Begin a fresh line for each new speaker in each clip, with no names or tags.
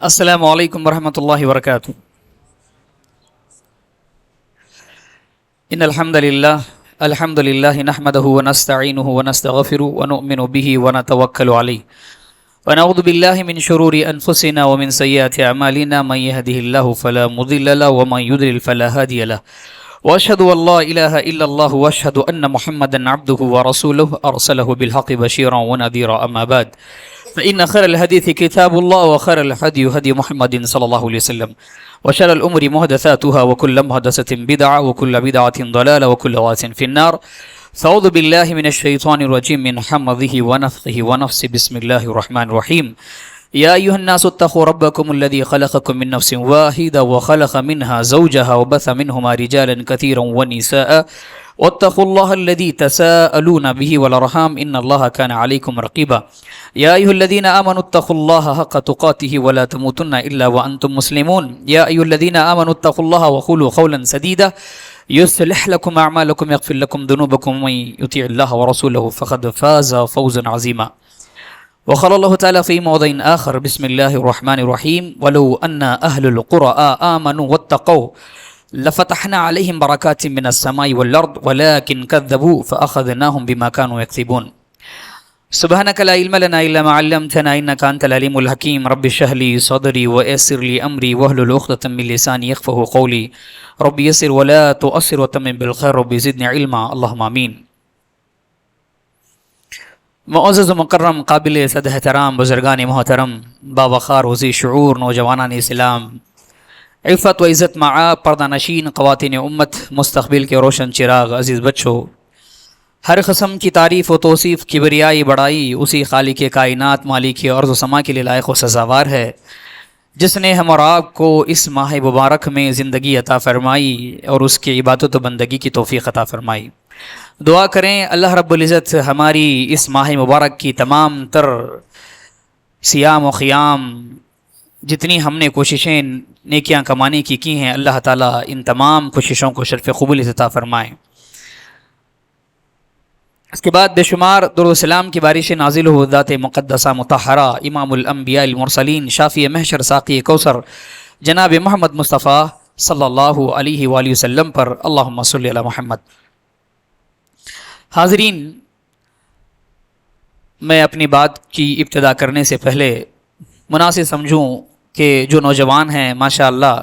السلام علیکم ورحمۃ اللہ وبرکاتہ۔ ان الحمد للہ نحمده ونستعینه ونستغفره ونؤمن به ونتوکل علیہ ونعوذ باللہ من شرور انفسنا ومن سیئات اعمالنا من يهده الله فلا مضل له ومن يضلل فلا هادي له واشهد ان لا اله الا الله واشهد ان محمدا عبده ورسوله ارسله بالحق بشيرا ونذيرا اما بعد فإن خير الحديث كتاب الله وخير الهدي هدي محمد صلى الله عليه وسلم وشر الأمور محدثاتها وكل محدثة بدعة وكل بدعة ضلالة وكل ضلالة في النار فأعوذ بالله من الشيطان الرجيم من حمده ونفخه ونفسه بسم الله الرحمن الرحيم يا أيها الناس اتقوا ربكم الذي خلقكم من نفس واحدة وخلق منها زوجها وبث منهما رجالا كثيرا ونساء واتقوا الله الذي تساءلون به والأرحام إن الله كان عليكم رقيبا يا أيها الذين آمنوا اتقوا الله حق تقاته ولا تموتن إلا وأنتم مسلمون يا أيها الذين آمنوا اتقوا الله وقولوا قولا سديدا يصلح لكم أعمالكم يغفر لكم ذنوبكم ومن يطيع الله ورسوله فقد فاز فوزا عظيما وقال الله تعالى في موضع آخر بسم الله الرحمن الرحيم ولو أن أهل القرى آمنوا واتقوا لفتحنا عليهم بركات من السماء والأرض ولكن كذبوا فأخذناهم بما كانوا يكسبون سبحانك لا علم لنا إلا ما علمتنا إنك أنت العليم الحكيم رب اشرح لي صدري ويسر لي أمري واحلل عقدة من لساني يفقهوا قولي رب يسر ولا تؤثر وتمم بالخير رب زدني علما اللهم آمين۔ معزز و مکرم قابل صد احترام بزرگان محترم باوقار وزیر شعور نوجوانان اسلام، عفت و عزت معاب پردہ نشین خواتین امت، مستقبل کے روشن چراغ، عزیز بچوں، ہر قسم کی تعریف و توصیف کبریائی بڑائی اسی خالق کائنات مالک ارض و سما کے لیے لائق و سزاوار ہے جس نے ہم اور آپ کو اس ماہ مبارک میں زندگی عطا فرمائی اور اس کی عبادت و بندگی کی توفیق عطا فرمائی۔ دعا کریں اللہ رب العزت ہماری اس ماہ مبارک کی تمام تر صیام و قیام جتنی ہم نے کوششیں نیکیاں کمانے کی ہیں، اللہ تعالیٰ ان تمام کوششوں کو شرف قبول عطا فرمائیں۔ اس کے بعد بے شمار درود و سلام کی بارش نازل ہو ذات مقدسہ مطہرہ امام الانبیاء المرسلین شافی محشر ساقی کوثر جناب محمد مصطفیٰ صلی اللہ علیہ وآلہ وسلم پر، اللہم صلی علی محمد۔ حاضرین، میں اپنی بات کی ابتدا کرنے سے پہلے مناسب سمجھوں کہ جو نوجوان ہیں ماشاءاللہ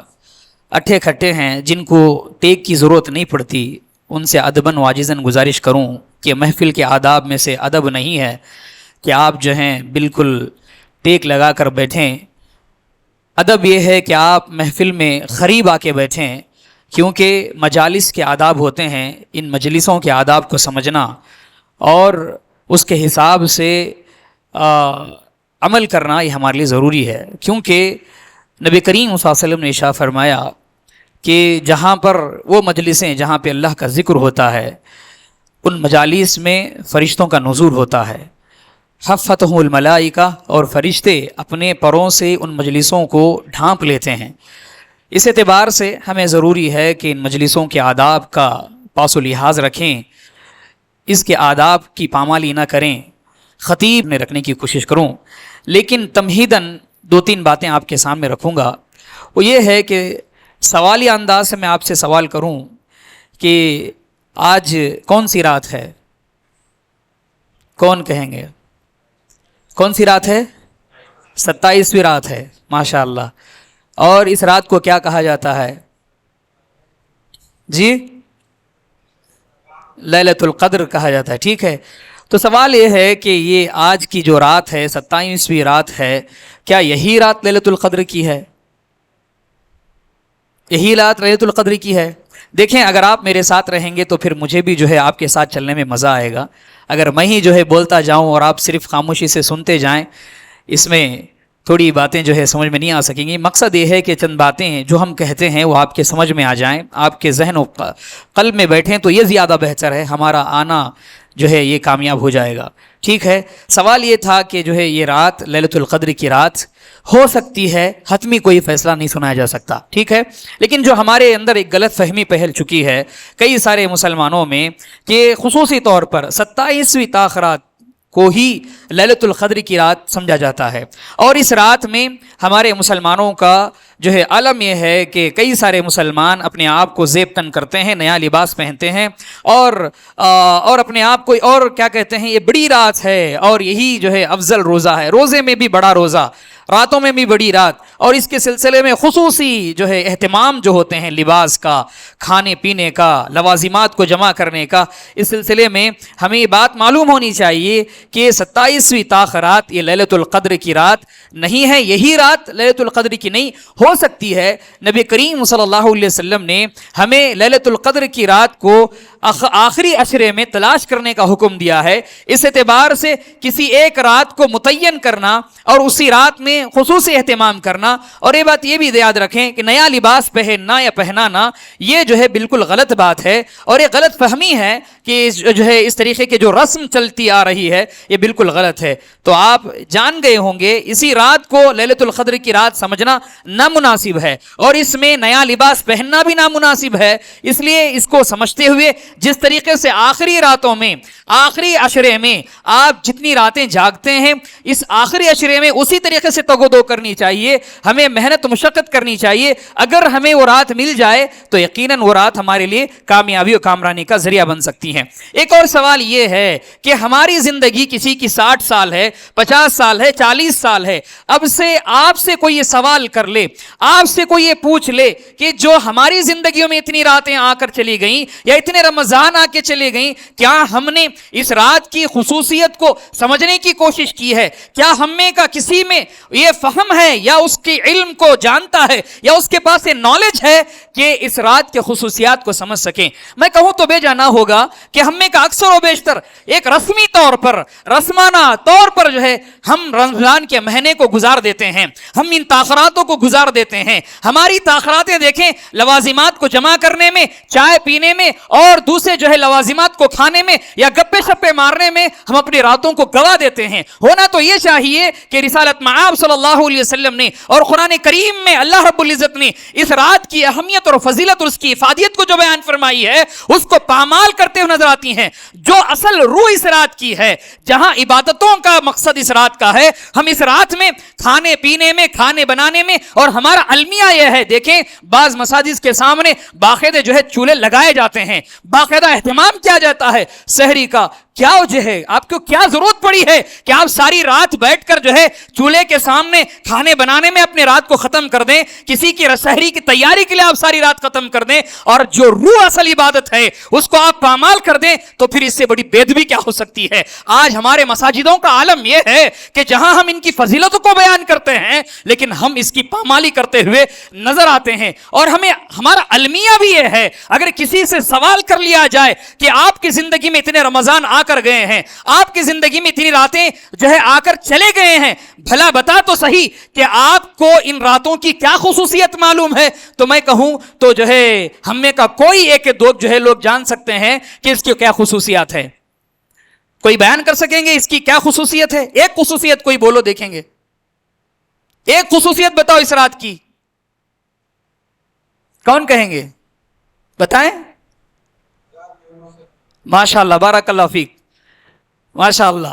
اٹھے کھٹے ہیں، جن کو ٹیک کی ضرورت نہیں پڑتی، ان سے ادباً واجزاً گزارش کروں کہ محفل کے آداب میں سے ادب نہیں ہے کہ آپ جو ہیں بالکل ٹیک لگا کر بیٹھیں۔ ادب یہ ہے کہ آپ محفل میں قریب آ کے بیٹھیں، کیونکہ مجالس کے آداب ہوتے ہیں، ان مجلسوں کے آداب کو سمجھنا اور اس کے حساب سے عمل کرنا یہ ہمارے لیے ضروری ہے، کیونکہ نبی کریم صلی اللہ علیہ وسلم نے ارشاد فرمایا کہ جہاں پر وہ مجلسیں جہاں پہ اللہ کا ذکر ہوتا ہے، ان مجالس میں فرشتوں کا نزول ہوتا ہے، حفتہم الملائکہ، اور فرشتے اپنے پروں سے ان مجلسوں کو ڈھانپ لیتے ہیں۔ اس اعتبار سے ہمیں ضروری ہے کہ ان مجلسوں کے آداب کا پاس و لحاظ رکھیں، اس کے آداب کی پامالی نہ کریں، خطیب میں رکھنے کی کوشش کروں۔ لیکن تمہیداً دو تین باتیں آپ کے سامنے رکھوں گا، وہ یہ ہے کہ سوالی انداز سے میں آپ سے سوال کروں کہ آج کون سی رات ہے؟ کون کہیں گے؟ کون سی رات ہے؟ 27ویں رات ہے، ماشاءاللہ۔ اور اس رات کو کیا کہا جاتا ہے؟ جی، لیلۃ القدر کہا جاتا ہے، ٹھیک ہے۔ تو سوال یہ ہے کہ یہ آج کی جو رات ہے 27ویں رات ہے، کیا یہی رات لیلۃ القدر کی ہے؟ یہی رات لیلۃ القدر کی ہے؟ دیکھیں، اگر آپ میرے ساتھ رہیں گے تو پھر مجھے بھی جو ہے آپ کے ساتھ چلنے میں مزہ آئے گا۔ اگر میں ہی جو ہے بولتا جاؤں اور آپ صرف خاموشی سے سنتے جائیں، اس میں تھوڑی باتیں جو ہے سمجھ میں نہیں آ سکیں گی۔ مقصد یہ ہے کہ چند باتیں جو ہم کہتے ہیں وہ آپ کے سمجھ میں آ جائیں، آپ کے ذہن و قلب میں بیٹھیں، تو یہ زیادہ بہتر ہے، ہمارا آنا جو ہے یہ کامیاب ہو جائے گا، ٹھیک ہے۔ سوال یہ تھا کہ جو ہے یہ رات لیلۃ القدر کی رات ہو سکتی ہے، حتمی کوئی فیصلہ نہیں سنایا جا سکتا، ٹھیک ہے۔ لیکن جو ہمارے اندر ایک غلط فہمی پھیل چکی ہے کئی سارے مسلمانوں میں، کہ خصوصی طور پر 27ویں تاخرات کو ہی لیلۃ القدر کی رات سمجھا جاتا ہے. اور اس رات میں ہمارے مسلمانوں کا جو ہے عالم یہ ہے کہ کئی سارے مسلمان اپنے آپ کو زیب تن کرتے ہیں, نیا لباس پہنتے ہیں اور اپنے آپ کو اور کیا کہتے ہیں, یہ بڑی رات ہے اور یہی جو ہے افضل روزہ ہے, روزے میں بھی بڑا روزہ, راتوں میں بھی بڑی رات. اور اس کے سلسلے میں خصوصی جو ہے اہتمام جو ہوتے ہیں لباس کا, کھانے پینے کا, لوازمات کو جمع کرنے کا, اس سلسلے میں ہمیں یہ بات معلوم ہونی چاہیے کہ 27ویں تاخرات یہ لیلۃ القدر کی رات نہیں ہے, یہی رات لیلۃ القدر کی نہیں ہو سکتی ہے. نبی کریم صلی اللہ علیہ وسلم نے ہمیں لیلۃ القدر کی رات کو آخری عشرے میں تلاش کرنے کا حکم دیا ہے. اس اعتبار سے کسی ایک رات کو متعین کرنا اور اسی رات میں خصوصی اہتمام کرنا, اور یہ بات یہ بھی یاد رکھیں کہ نیا لباس پہننا یا پہنانا یہ جو ہے بالکل غلط بات ہے, اور یہ غلط فہمی ہے کہ جو ہے اس طریقے کی جو رسم چلتی آ رہی ہے یہ بالکل غلط ہے. تو آپ جان گئے ہوں گے اسی رات کو لیلۃ القدر کی رات سمجھنا نامناسب ہے, اور اس میں نیا لباس پہننا بھی نامناسب ہے. اس لیے اس کو سمجھتے ہوئے جس طریقے سے آخری راتوں میں, آخری عشرے میں آپ جتنی راتیں جاگتے ہیں, اس آخری عشرے میں اسی طریقے سے تگ و دو کرنی چاہیے, ہمیں محنت مشقت کرنی چاہیے. اگر ہمیں وہ رات مل جائے تو یقیناً وہ رات ہمارے لیے کامیابی اور کامرانی کا ذریعہ بن سکتی ہے. ایک اور سوال یہ ہے کہ ہماری زندگی کسی کی 60 سال ہے, 50 سال ہے, 40 سال ہے, اب سے آپ سے کوئی یہ سوال کر لے, آپ سے کوئی یہ پوچھ لے کہ جو ہماری زندگیوں میں اتنی راتیں آ کر چلی گئیں یا اتنے رمضان آ کے چلے گئیں, کیا ہم نے اس رات کی خصوصیت کو سمجھنے کی کوشش کی ہے؟ کیا ہم میں کا کسی میں یہ فہم ہے یا اس کے علم کو جانتا ہے یا اس کے پاس یہ نالج ہے کہ اس رات کے خصوصیات کو سمجھ سکیں؟ میں کہوں تو بے جانا ہوگا کہ ہم میں کا اکثر و بیشتر ایک رسمی طور پر, رسمانہ طور پر جو ہے ہم رمضان کے مہینے کو گزار دیتے ہیں, ہم ان تاخراتوں کو گزار دیتے ہیں. ہماری تاخراتیں دیکھیں, لوازمات کو جمع کرنے میں, چائے پینے میں اور دوسرے جو ہے لوازمات کو کھانے میں یا گپے شپے مارنے میں ہم اپنی راتوں کو گوا دیتے ہیں. ہونا تو یہ چاہیے کہ رسالت مآب صلی اللہ علیہ وسلم نے اور قرآن کریم میں اللہ رب العزت نے اس رات کی اہمیت اور فضیلت اور اس کی افادیت کو جو بیان فرمائی ہے اس کو پامال کرتے ہوئے نظر آتی ہیں. جو اصل روح اس رات کی ہے, جہاں عبادتوں کا مقصد اس رات کا ہے, ہم اس رات میں کھانے پینے میں, کھانے بنانے میں, اور ہمارا المیہ یہ ہے, دیکھیں بعض مساجد کے سامنے باقاعدہ جو ہے چولہے لگائے جاتے ہیں, باقاعدہ اہتمام کیا جاتا ہے سحری کا. کیا وجہ ہے؟ آپ کو کیا ضرورت پڑی ہے کہ آپ ساری رات بیٹھ کر جو ہے چولہے کے سامنے کھانے بنانے میں اپنے رات کو ختم کر دیں, کسی کی سحری کی تیاری کے لیے آپ ساری رات ختم کر دیں, اور جو روح اصل عبادت ہے اس کو آپ پامال کر دیں, تو پھر اس سے بڑی بے ادبی کیا ہو سکتی ہے؟ آج ہمارے مساجدوں کا عالم یہ ہے کہ جہاں ہم ان کی فضیلتوں کو بیان کرتے ہیں لیکن ہم اس کی پامالی کرتے ہوئے نظر آتے ہیں. اور ہمیں ہمارا المیہ بھی یہ ہے, اگر کسی سے سوال کر لیا جائے کہ آپ کی زندگی میں اتنے رمضان آ کر گئے ہیں, آپ کی زندگی میں اتنی راتیں جو ہے آ کر چلے گئے ہیں, بھلا بتا تو صحیح کہ آپ کو ان راتوں کی کیا خصوصیت معلوم ہے؟ تو میں کہوں تو جو ہے ہم میں کا کوئی ایک دو جو ہے لوگ جان سکتے ہیں کہ اس کی کیا خصوصیات ہے. کوئی بیان کر سکیں گے اس کی کیا خصوصیت ہے؟ ایک خصوصیت کوئی بولو دیکھیں گے, ایک خصوصیت بتاؤ اس رات کی, کون کہیں گے؟ بتائیں. ماشاءاللہ, بارک اللہ فیک, ماشاءاللہ,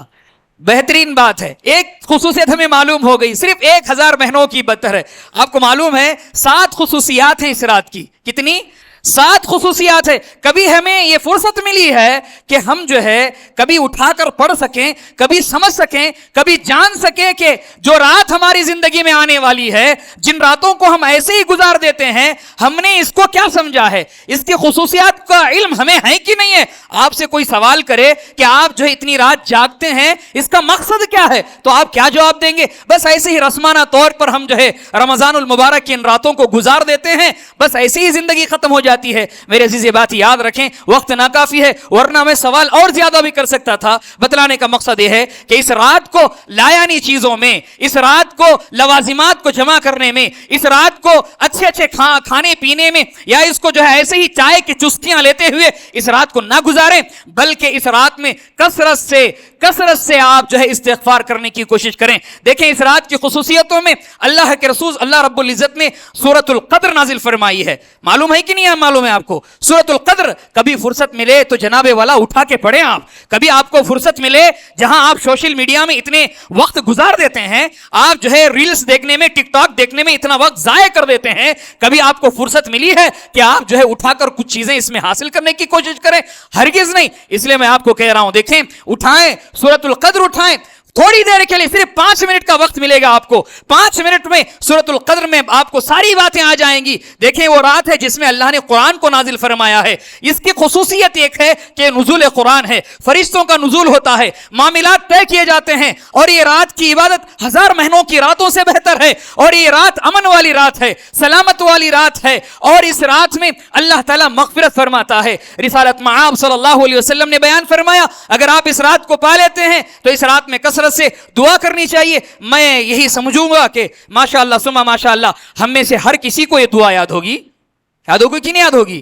بہترین بات ہے. ایک خصوصیت ہمیں معلوم ہو گئی, صرف 1000 مہینوں کی بدتر ہے. آپ کو معلوم ہے 7 خصوصیات ہیں اس رات کی. کتنی؟ 7 خصوصیات ہے. کبھی ہمیں یہ فرصت ملی ہے کہ ہم جو ہے کبھی اٹھا کر پڑھ سکیں, کبھی سمجھ سکیں, کبھی جان سکیں کہ جو رات ہماری زندگی میں آنے والی ہے, جن راتوں کو ہم ایسے ہی گزار دیتے ہیں, ہم نے اس کو کیا سمجھا ہے, اس کی خصوصیات کا علم ہمیں ہے کہ نہیں ہے. آپ سے کوئی سوال کرے کہ آپ جو ہے اتنی رات جاگتے ہیں, اس کا مقصد کیا ہے, تو آپ کیا جواب دیں گے؟ بس ایسے ہی رسمانہ طور پر ہم جو ہے رمضان المبارک کی ان راتوں کو گزار دیتے ہیں, بس ایسے ہی زندگی ختم ہو جاتی ہے. میرے عزیز یہ بات یاد رکھیں, وقت ناکافی ہے ورنہ میں سوال اور زیادہ بھی کر سکتا تھا. بتلانے کا مقصد یہ ہے کہ اس رات کو لایانی چیزوں میں, اس رات کو لوازمات کو جمع کرنے میں, اس رات کو اچھے اچھے کھانے پینے میں, یا اس کو جو ہے ایسے ہی چائے کی چسکیاں لیتے ہوئے اس رات کو نہ گزاریں, بلکہ اس رات میں کثرت سے کثرت سے آپ جو ہے استغفار کرنے کی کوشش کریں. دیکھیں اس رات کی خصوصیتوں میں اللہ کے رسول اللہ رب العزت نے سورۃ القدر نازل فرمائی ہے. معلوم ہے کہ نہیں معلوم ہے آپ کو؟ سورۃ القدر کبھی فرصت ملے تو جناب والا اٹھا کے پڑھیں آپ. کبھی آپ کو فرصت ملے جہاں آپ سوشل میڈیا میں اتنے وقت گزار دیتے ہیں, آپ جو ہے ریلز دیکھنے میں, ٹک ٹاک دیکھنے میں اتنا وقت ضائع کر دیتے ہیں, کبھی آپ کو فرصت ملی ہے کہ آپ جو ہے اٹھا کر کچھ چیزیں اس میں حاصل کرنے کی کوشش کریں؟ ہرگز نہیں. اس لیے میں آپ کو کہہ رہا ہوں, دیکھیں اٹھائیں سورۃ القدر اٹھائیں. تھوڑی دیر کے لیے صرف 5 منٹ کا وقت ملے گا آپ کو. 5 منٹ میں سورۃ القدر میں آپ کو ساری باتیں آ جائیں گی. دیکھیں وہ رات ہے جس میں اللہ نے قرآن کو نازل فرمایا ہے. اس کی خصوصیت ایک ہے کہ نزول قرآن ہے, فرشتوں کا نزول ہوتا ہے, معاملات طے کیے جاتے ہیں, اور یہ رات کی عبادت 1000 مہینوں کی راتوں سے بہتر ہے. اور یہ رات امن والی رات ہے, سلامت والی رات ہے, اور اس رات میں اللہ تعالیٰ مغفرت فرماتا ہے. رسالت مآب صلی اللہ علیہ وسلم نے بیان فرمایا, اگر آپ اس رات کو پا لیتے ہیں تو اس رات میں کثرت سے دعا کرنی چاہیے. میں یہی سمجھوں گا کہ ماشاءاللہ ثم ماشاءاللہ ہم میں سے ہر کسی کو یہ دعا یاد ہوگی. یاد ہوگی کہ نہیں یاد ہوگی؟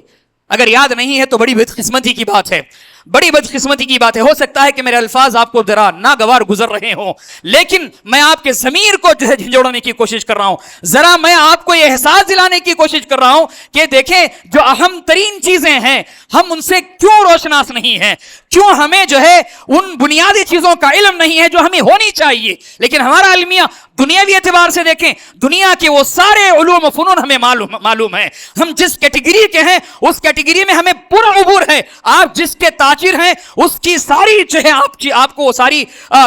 اگر یاد نہیں ہے تو بڑی بدقسمتی کی بات ہے, بڑی بدقسمتی کی بات ہے. ہو سکتا ہے کہ میرے الفاظ آپ کو ذرا ناگوار گزر رہے ہوں, لیکن میں آپ کے ضمیر کو جو ہے جھنجھوڑنے کی کوشش کر رہا ہوں. ذرا میں آپ کو یہ احساس دلانے کی کوشش کر رہا ہوں کہ دیکھیں جو اہم ترین چیزیں ہیں ہم ان سے کیوں روشناس نہیں ہیں, کیوں ہمیں جو ہے ان بنیادی چیزوں کا علم نہیں ہے جو ہمیں ہونی چاہیے. لیکن ہمارا علمیہ دنیاوی اعتبار سے دیکھیں, دنیا کے وہ سارے علوم و فنون ہمیں معلوم ہے. ہم جس کیٹیگری کے ہیں اس کیٹیگری میں ہمیں پورا عبور ہے. آپ جس کے تاجر ہیں اس کی ساری جو ہے آپ کو ساری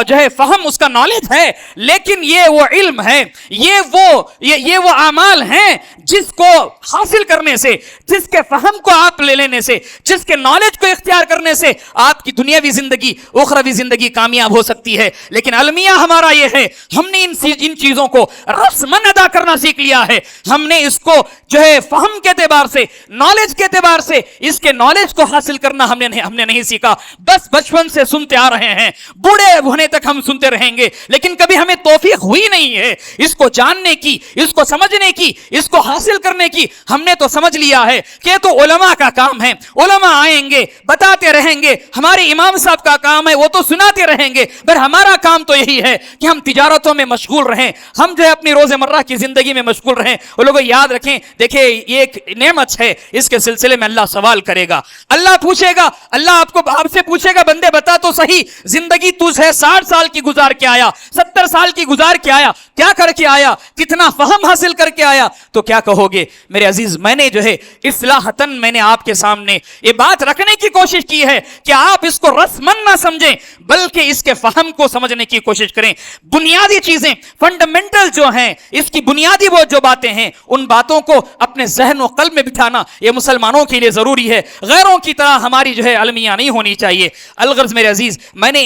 جو ہے فہم, اس کا نالج ہے. لیکن یہ وہ علم ہے, یہ وہ اعمال ہیں جس کو حاصل کرنے سے, جس کے فہم کو آپ لے لینے سے, جس کے نالج کو اختیار کرنے سے آپ کی دنیاوی زندگی اخروی زندگی کامیاب ہو سکتی ہے. لیکن المیہ ہمارا یہ ہے, ہم نے ان چیزوں کو رسمن ادا کرنا سیکھ لیا ہے. ہم نے اس کو جو ہے فہم کے اعتبار سے, نالج کے اعتبار سے, اس کے نالج کو حاصل کرنا ہم نے نہیں سیکھا. بس بچپن سے سنتے آ رہے ہیں, بوڑھے ہونے تک ہم سنتے رہیں گے, لیکن کبھی ہمیں توفیق ہوئی نہیں ہے اس کو جاننے کی, اس کو سمجھنے کی, اس کو حاصل کرنے کی. ہم نے تو سمجھ لیا ہے کہ تو علماء کا کام ہے, علماء آئیں گے بتاتے رہیں گے, ہمارے امام صاحب کا کام ہے وہ تو سناتے رہیں گے. پر ہمارا کام تو یہی ہے کہ ہم تجارتوں میں مشغول رہیں, ہم جو ہے اپنی روزمرہ کی زندگی میں مشغول رہیں. وہ لوگ یاد رکھیں, دیکھیں یہ ایک نعمت ہے, اس کے سلسلے میں اللہ سوال کرے گا, اللہ پوچھے گا, اللہ آپ سے پوچھے گا بندے بتا تو صحیح زندگی تجھے 60 سال کی گزار کے آیا, 70 سال کی گزار کے آیا, کیا کر کے آیا, کتنا فہم حاصل کر کے آیا؟ تو کیا کہو گے میرے عزیز؟ میں نے جو ہے اصلاحتاً میں نے آپ کے سامنے یہ بات رکھنے کی کوشش کی ہے کہ آپ اس کو رسمن نہ سمجھیں بلکہ اس کے فہم کو سمجھنے کی کوشش کریں. بنیادی چیزیں, فنڈامنٹل جو ہیں, اس کی بنیادی وہ جو باتیں ہیں, ان باتوں کو اپنے ذہن و قلب میں بٹھانا یہ مسلمانوں کے لیے ضروری ہے. غیروں کی طرح ہماری جو ہے المیہ نہیں ہونی چاہیے. الغرض میرے عزیز, میں نے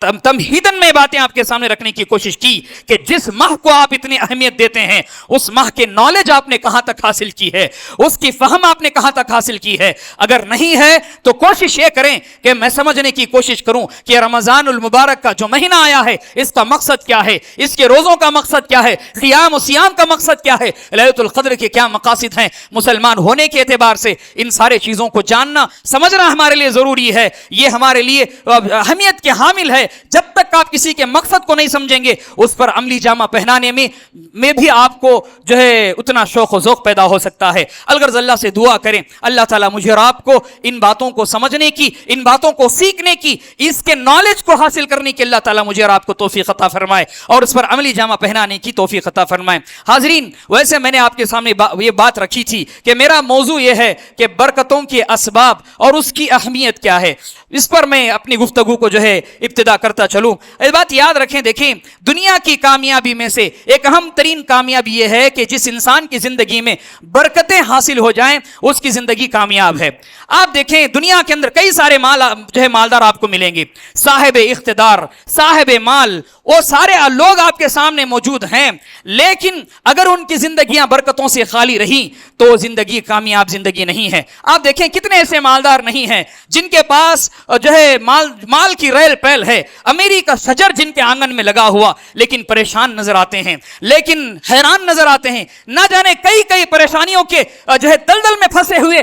تمہیدن میں باتیں آپ کے سامنے رکھنے کی کوشش کی کہ جس ماہ کو آپ اتنی اہمیت دیتے ہیں اس ماہ کے نالج آپ نے کہاں تک حاصل کی ہے, اس کی فہم آپ نے کہاں تک حاصل کی ہے. اگر نہیں ہے تو کوشش یہ کریں کہ میں سمجھنے کی کوشش کروں کہ رمضان المبارک کا جو مہینہ آیا ہے اس کا مقصد کیا ہے, اس کے روزوں کا مقصد کیا ہے, قیام و سیام کا مقصد کیا ہے, لیلۃ القدر کے کیا مقاصد ہیں. مسلمان ہونے کے اعتبار سے ان سارے چیزوں کو جاننا سمجھنا ہمارے لیے ضروری ہے. یہ ہمارے لیے اہمیت کے حامل ہے. جب تک آپ کسی کے مقصد کو نہیں سمجھیں گے اس پر عملی جامہ پہنانے میں بھی آپ کو جو ہے اتنا شوق و ذوق پیدا ہو سکتا ہے. الغرض اللہ سے دعا کریں, اللہ تعالیٰ مجھے اور آپ کو ان باتوں کو سمجھنے کی, ان باتوں کو سیکھنے کی, اس کے نالج کو حاصل کرنے کی اللہ تعالیٰ مجھے اور آپ کو توفیق عطا فرمائے اور اس پر عملی جامہ پہنانے کی توفیق عطا فرمائے. حاضرین, ویسے میں نے آپ کے سامنے یہ بات رکھی تھی کہ میرا موضوع یہ ہے کہ برکتوں کے اسباب اور اس کی اہمیت کیا ہے. اس پر میں اپنی گفتگو کو جو ہے ابتدا کرتا چلوں. یہ بات یاد رکھیں, دیکھیں دنیا کی کامیابی میں سے ایک اہم ترین کامیابی یہ ہے کہ جس انسان کی زندگی میں برکتیں حاصل ہو جائیں اس کی زندگی کامیاب ہے. آپ دیکھیں دنیا کے اندر کئی سارے مالدار آپ کو ملیں گے, صاحب اقتدار, صاحب مال, وہ سارے لوگ آپ کے سامنے موجود ہیں, لیکن اگر ان کی زندگیاں برکتوں سے خالی رہیں تو زندگی کامیاب زندگی نہیں ہے. آپ دیکھیں کتنے ایسے مالدار نہیں ہیں جن کے پاس جو ہے مال کی ریل پیل ہے, امیری کا شجر جن کے آنگن میں لگا ہوا, لیکن پریشان نظر آتے ہیں, لیکن حیران نظر آتے ہیں. نہ جانے کئی پریشانیوں کے جو ہے دلدل میں پھنسے ہوئے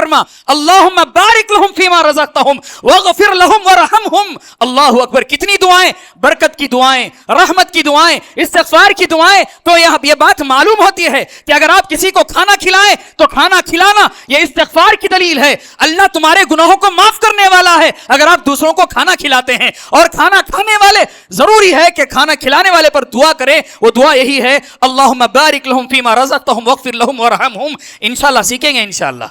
فرما, اللہم بارک لہم فیما رزقتہم واغفر لہم ورحمہم. اللہ اکبر. کتنی دعائیں, برکت کی دعائیں, رحمت کی دعائیں, استغفار کی دعائیں. تو یہ بات معلوم ہوتی ہے کہ اگر آپ کسی کو کھانا کھلائیں تو کھانا کھلانا یہ استغفار کی دلیل ہے. اللہ تمہارے گناہوں کو معاف کرنے والا ہے اگر آپ دوسروں کو کھانا کھلاتے ہیں. اور کھانا کھانے والے ضروری ہے کہ کھانا کھلانے والے پر دعا کریں. وہ دعا یہی ہے, اللہم بارک لہم فیما رزقتہم واغفر لہم ورحمہم. انشاءاللہ سیکھیں گے انشاءاللہ.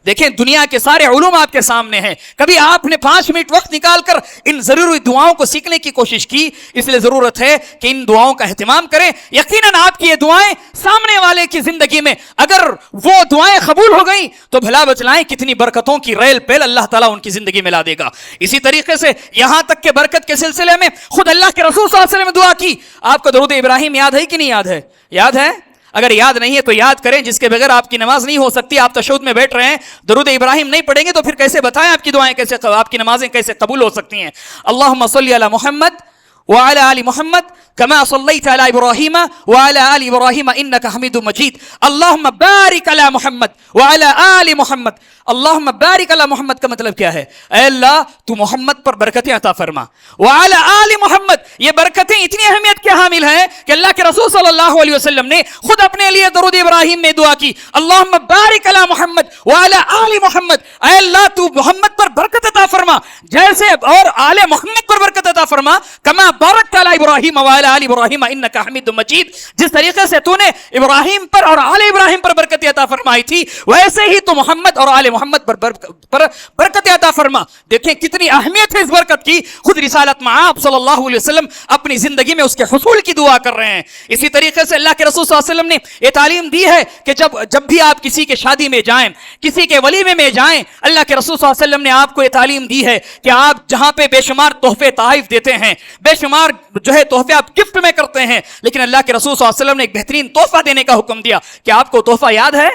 دیکھیں دنیا کے سارے علوم آپ کے سامنے ہیں, کبھی آپ نے 5 منٹ وقت نکال کر ان ضروری دعاؤں کو سیکھنے کی کوشش کی. اس لیے ضرورت ہے کہ ان دعاؤں کا اہتمام کریں. یقیناً آپ کی یہ دعائیں سامنے والے کی زندگی میں اگر وہ دعائیں قبول ہو گئیں تو بھلا بچلائیں کتنی برکتوں کی ریل پیل اللہ تعالیٰ ان کی زندگی میں لا دے گا. اسی طریقے سے یہاں تک کہ برکت کے سلسلے میں خود اللہ کے رسول صلی اللہ علیہ وسلم نے دعا کی. آپ کو درود ابراہیم یاد ہے کہ نہیں یاد ہے؟ یاد ہے؟ اگر یاد نہیں ہے تو یاد کریں, جس کے بغیر آپ کی نماز نہیں ہو سکتی. آپ تشہد میں بیٹھ رہے ہیں, درود ابراہیم نہیں پڑھیں گے تو پھر کیسے بتائیں آپ کی دعائیں کیسے, آپ کی نمازیں کیسے قبول ہو سکتی ہیں؟ اللہم صلی علی محمد وعلی آل محمد کما صلیت علی ابراہیم وعلی آل ابراہیم انک حمید مجید. اللہم بارک علی محمد وعلی آل محمد. اللہم بارک علی محمد کا مطلب کیا ہے؟ اے اللہ تو محمد پر برکتیں عطا فرما. وعلی آل محمد, یہ برکتیں اتنی اہمیت کے حامل ہیں کہ اللہ کے رسول صلی اللہ علیہ وسلم نے خود اپنے لیے درود ابراہیم میں دعا کی, اللہم بارک علی محمد وعلی آل محمد. اے اللہ تو محمد پر برکت عطا فرما جیسے, اور آل محمد پر برکت عطا فرما, کما بارکت علی ابراہیم وعلی آل ابراہیم انک حمید مجید. جس طریقے سے تو نے ابراہیم پر اور آل ابراہیم پر برکت عطا فرمائی تھی, ویسے ہی تو محمد اور آل محمد پر برکت عطا فرما. دیکھیں کتنی اہمیت ہے اس برکت کی. خود رسالت مآب صلی اللہ علیہ وسلم اپنی زندگی میں اس کے حصول کی دعا کر رہے ہیں. اسی طریقے سے اللہ کے رسول صلی اللہ علیہ وسلم نے یہ تعلیم دی ہے کہ جب بھی آپ کسی کے شادی میں جائیں, کسی کے ولیمے میں جائیں, اللہ کے رسول صلی اللہ علیہ وسلم نے آپ کو یہ تعلیم دی ہے کہ آپ جہاں پہ بے شمار تحفے تحائف دیتے ہیں, بے شمار جو ہے تحفے آپ گفٹ میں کرتے ہیں, لیکن اللہ کے رسول صلی اللہ علیہ وسلم نے ایک بہترین تحفہ دینے کا حکم دیا. کہ آپ کو تحفہ یاد ہے؟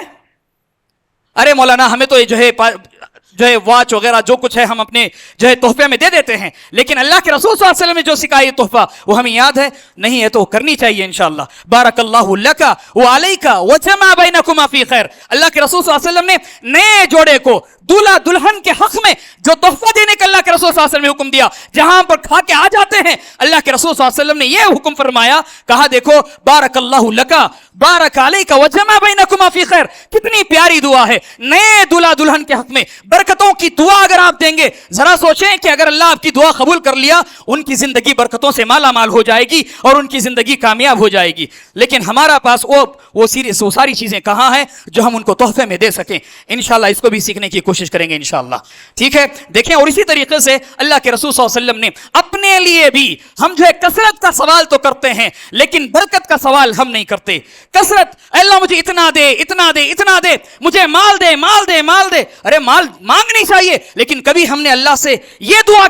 ارے مولانا ہمیں تو یہ جو ہے واچ وغیرہ جو کچھ ہے ہم اپنے جو ہے تحفے میں دے دیتے ہیں, لیکن اللہ کے رسول صلی اللہ علیہ وسلم نے جو سکھایا یہ تحفہ وہ ہمیں یاد ہے نہیں ہے؟ تو کرنی چاہیے انشاءاللہ. بارک اللہ لک وعلیک وجمع بینکما فی خیر. اللہ کے رسول صلی اللہ علیہ وسلم نے نئے جوڑے کو دولہا دلہن کے حق میں جو تحفہ دینے کا اللہ کے رسول صلی اللہ علیہ وسلم نے حکم دیا, جہاں پر کھا کے آ جاتے ہیں, اللہ کے رسول صلی اللہ علیہ وسلم نے یہ حکم فرمایا, کہا دیکھو بارک اللہ لک بارک علیک وجمع بینکما فی خیر. کتنی پیاری دعا ہے نئے دولہا دلہن کے حق میں برکتوں کی دعا اگر آپ دیں گے. ذرا سوچیں کہ اگر اللہ آپ کی دعا قبول کر لیا, ان کی زندگی برکتوں سے مالا مال ہو جائے گی اور ان کی زندگی کامیاب ہو جائے گی. لیکن ہمارا پاس وہ ساری چیزیں کہاں ہیں جو ہم ان کو تحفے میں دے سکیں؟ انشاءاللہ اس کو بھی سیکھنے کی کوشش کریں گے انشاءاللہ. ٹھیک ہے, دیکھیں. اور اسی طریقے سے اللہ کے رسول صلی اللہ علیہ وسلم نے اپنے لیے بھی, ہم جو ہے کثرت کا سوال تو کرتے ہیں لیکن برکت کا سوال ہم نہیں کرتے. کثرت, اللہ مجھے اتنا دے اتنا دے اتنا دے, مجھے مال دے مال دے مال دے. ارے مال مانگنی چاہیے, لیکن کبھی ہم نے اللہ سے یہ دعا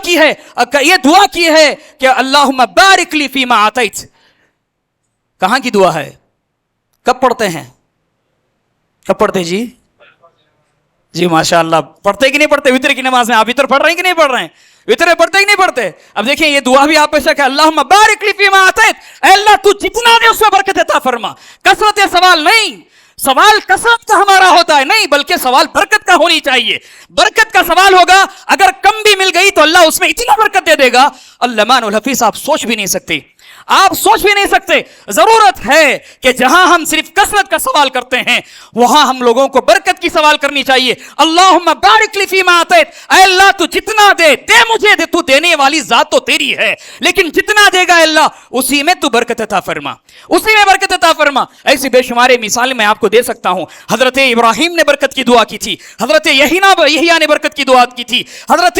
کی ہے کہ اللہم بارک لی فیما آتیت. کہاں کی دعا ہے؟ کب پڑھتے ہیں؟ کب پڑھتے جی ماشاءاللہ, پڑھتے کہ نہیں پڑھتے؟ وتر کی نماز میں آپ وتر پڑھ رہے ہیں کہ نہیں پڑھ رہے ہیں؟ وتر پڑھتے کہ نہیں پڑھتے؟ اب دیکھیں یہ دعا بھی آپ پہ شک ہے, اللہم بارک لی فیما آتیت. اے اللہ تو جتنا دے اس میں برکت عطا فرما. کثرت سوال نہیں, سوال کثرت کا ہمارا ہوتا ہے نہیں, بلکہ سوال برکت کا ہونی چاہیے. برکت کا سوال ہوگا, اگر کم بھی مل گئی تو اللہ اس میں اتنا برکت دے دے گا علامہ الحفیظ آپ سوچ بھی نہیں سکتے, آپ سوچ بھی نہیں سکتے. ضرورت ہے کہ جہاں ہم صرف کثرت کا سوال کرتے ہیں وہاں ہم لوگوں کو برکت کی سوال کرنی چاہیے. اللہم بارک لی فیما آتیت. اے اللہ تو جتنا دے مجھے دے, تو دینے والی ذات تو تیری ہے, لیکن جتنا دے گا اللہ اسی میں تو برکت عطا فرما, اسی میں برکت عطا فرما. ایسی بے شمار مثالیں میں آپ کو دے سکتا ہوں. حضرت ابراہیم نے برکت کی دعا کی تھی, حضرت یحییٰ نے برکت کی دعا کی تھی, حضرت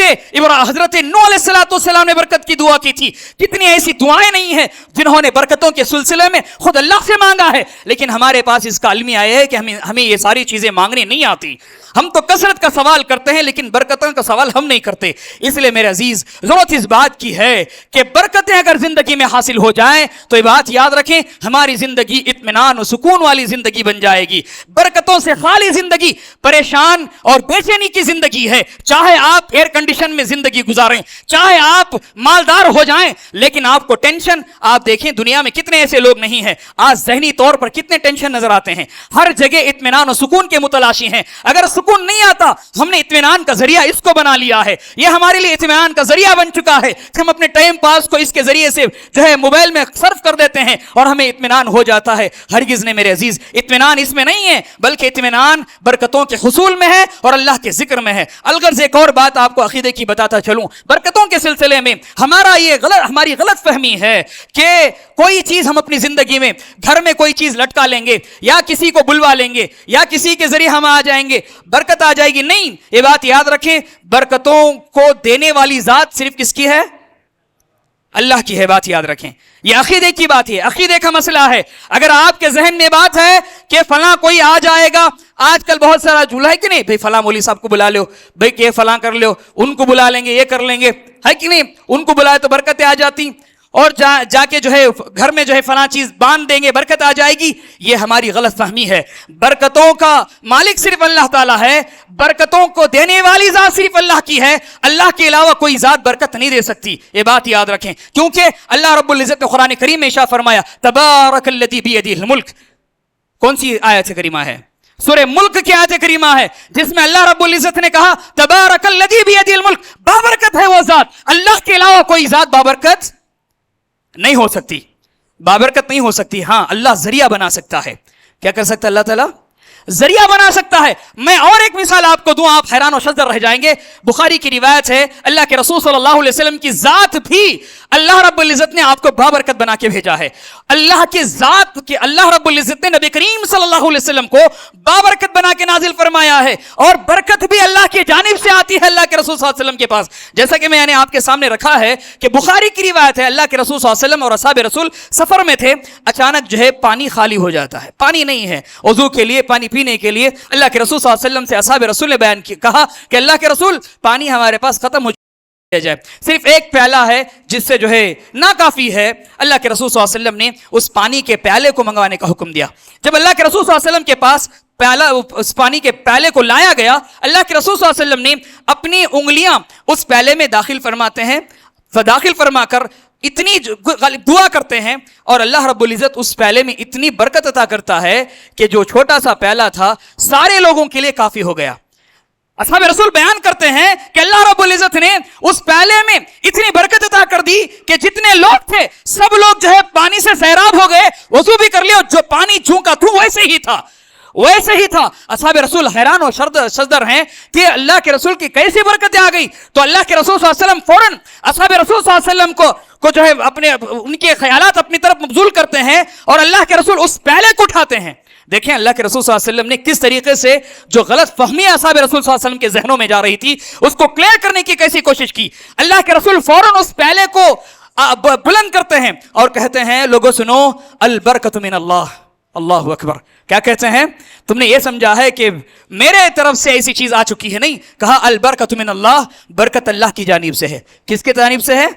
نوح علیہ السلام نے برکت کی دعا کی تھی. کتنی ایسی دعائیں نہیں ہیں جنہوں نے برکتوں کے سلسلے میں خود اللہ سے مانگا ہے, لیکن ہمارے پاس اس کا علم آیا ہے کہ ہمیں یہ ساری چیزیں مانگنے نہیں آتی. ہم تو کثرت کا سوال کرتے ہیں لیکن برکتوں کا سوال ہم نہیں کرتے. اس لیے میرے عزیز ضرورت اس بات کی ہے کہ برکتیں اگر زندگی میں حاصل ہو جائیں تو یہ بات یاد رکھیں, ہماری زندگی اطمینان و سکون والی زندگی بن جائے گی. برکتوں سے خالی زندگی پریشان اور بے چینی کی زندگی ہے. چاہے آپ ایئر کنڈیشن میں زندگی گزاریں, چاہے آپ مالدار ہو جائیں, لیکن آپ کو ٹینشن, آپ دیکھیں دنیا میں کتنے ایسے لوگ نہیں ہیں آج ذہنی طور پر کتنے ٹینشن نظر آتے ہیں, ہر جگہ اطمینان و سکون کے متلاشی ہیں. اگر سکون نہیں آتا, ہم نے اطمینان کا ذریعہ اس کو بنا لیا ہے, یہ ہمارے لیے اطمینان کا ذریعہ بن چکا ہے کہ ہم اپنے ٹائم پاس کو اس کے ذریعے سے جو ہے موبائل میں صرف کر دیتے ہیں اور ہمیں اطمینان ہو جاتا ہے. ہرگز نے میرے عزیز, اطمینان اس میں نہیں ہے, بلکہ اطمینان برکتوں کے حصول میں ہے اور اللہ کے ذکر میں ہے. الغرض ایک اور بات آپ کو عقیدے کی بتاتا چلوں, برکتوں کے سلسلے میں ہماری غلط فہمی ہے کہ کوئی چیز ہم اپنی زندگی میں گھر میں کوئی چیز لٹکا لیں گے یا کسی کو بلوا لیں گے یا کسی کے ذریعے ہم آ جائیں گے, برکت آ جائے گی. نہیں, یہ بات یاد رکھیں, برکتوں کو دینے والی ذات صرف کس کی ہے؟ اللہ کی ہے. بات یاد رکھیں, یہ عقیدے کی بات ہے, عقیدے کا مسئلہ ہے. اگر آپ کے ذہن میں بات ہے کہ فلاں کوئی آ جائے گا, آج کل بہت سارا جھولا ہے کہ نہیں, بھئی فلاں مولوی صاحب کو بلا لو, بھئی کہ فلاں کر لو, ان کو بلا لیں گے, یہ کر لیں گے, ہے کہ نہیں, ان کو بلائے تو برکتیں آ جاتی, اور جا کے جو ہے گھر میں جو ہے فلاں چیز باندھ دیں گے, برکت آ جائے گی. یہ ہماری غلط فہمی ہے. برکتوں کا مالک صرف اللہ تعالیٰ ہے, برکتوں کو دینے والی ذات صرف اللہ کی ہے. اللہ کے علاوہ کوئی ذات برکت نہیں دے سکتی, یہ بات یاد رکھیں. کیونکہ اللہ رب العزت نے قرآن کریم میں ارشاد فرمایا تبارک الذی بیدہ الملک. کون سی آیت کریمہ ہے؟ سورہ ملک کی آیت کریمہ ہے جس میں اللہ رب العزت نے کہا تبارک الذی بیدہ الملک, بابرکت ہے وہ ذات. اللہ کے علاوہ کوئی ذات بابرکت نہیں ہو سکتی, بابرکت نہیں ہو سکتی. ہاں, اللہ ذریعہ بنا سکتا ہے. کیا کر سکتا ہے اللہ تعالیٰ؟ ذریعہ بنا سکتا ہے. میں اور ایک مثال آپ کو دوں, آپ حیران و شزر رہ جائیں گے. بخاری کی روایت ہے, اللہ کے رسول صلی اللہ علیہ وسلم کی ذات بھی اللہ رب العزت نے آپ کو بابرکت بنا کے بھیجا ہے. اللہ کی ذات کے اللہ رب العزت نے نبی کریم صلی اللہ علیہ وسلم کو بابرکت بنا کے نازل فرمایا ہے, اور برکت بھی اللہ کی جانب سے آتی ہے اللہ کے رسول صلی اللہ علیہ وسلم کے پاس. جیسا کہ میں نے آپ کے سامنے رکھا ہے کہ بخاری کی روایت ہے, اللہ کے رسول صلی اللہ علیہ وسلم اور اصحاب رسول سفر میں تھے, اچانک جو ہے پانی خالی ہو جاتا ہے, پانی نہیں ہے وضو کے لیے, پانی پینے کے لیے. اللہ کے رسول صلی اللہ علیہ وسلم سے اصحاب رسول نے بیان کہا کہ اللہ کے رسول, پانی ہمارے پاس ختم ہو جائے, صرف ایک پیالہ ہے جس سے جو ہے ناکافی ہے. اللہ کے رسول صلی اللہ علیہ وسلم نے اس پانی کے پیالے کو منگوانے کا حکم دیا. جب اللہ کے رسول صلی اللہ علیہ وسلم کے پاس اس پانی کے پیالے کو لایا گیا, اللہ کے رسول صلی اللہ علیہ وسلم نے اپنی انگلیاں اس پیالے میں داخل فرماتے ہیں, داخل فرما کر اتنی دعا کرتے ہیں, اور اللہ رب العزت اس پیالے میں اتنی برکت عطا کرتا ہے کہ جو چھوٹا سا پیالہ تھا سارے لوگوں کے لیے کافی ہو گیا. اصحاب رسول بیان کرتے ہیں کہ اللہ رب العزت نے اس پیالے میں اتنی برکت عطا کر دی کہ جتنے لوگ تھے سب لوگ جو ہے پانی سے سیراب ہو گئے, وضو بھی کر لیا, جو پانی جھونکا تھا ویسے ہی تھا. اصحاب رسول حیران و شزر ہیں کہ اللہ کے رسول کی کیسی برکتیں آ گئی. تو اللہ کے رسول صلی اللہ علیہ وسلم فوراً اصحاب رسول صلی اللہ علیہ وسلم کو جو ہے ان کے خیالات اپنی طرف مبذول کرتے ہیں, اور اللہ کے رسول اس پیالے کو اٹھاتے ہیں. دیکھیں اللہ کے رسول صلی اللہ علیہ وسلم نے کس طریقے سے جو غلط فہمی اصحاب رسول صلی اللہ علیہ وسلم کے ذہنوں میں جا رہی تھی اس کو کلیئر کرنے کی کیسی کوشش کی. اللہ کے رسول فوراً اس پیالے کو بلند کرتے ہیں اور کہتے ہیں لوگوں سنو, البرکت من اللہ, اللہ اکبر. کیا کہتے ہیں؟ تم نے یہ سمجھا ہے کہ میرے طرف سے ایسی چیز آ چکی ہے. نہیں, کہا البرکت من اللہ, برکت اللہ کی جانب سے ہے. کس کی جانب سے ہے؟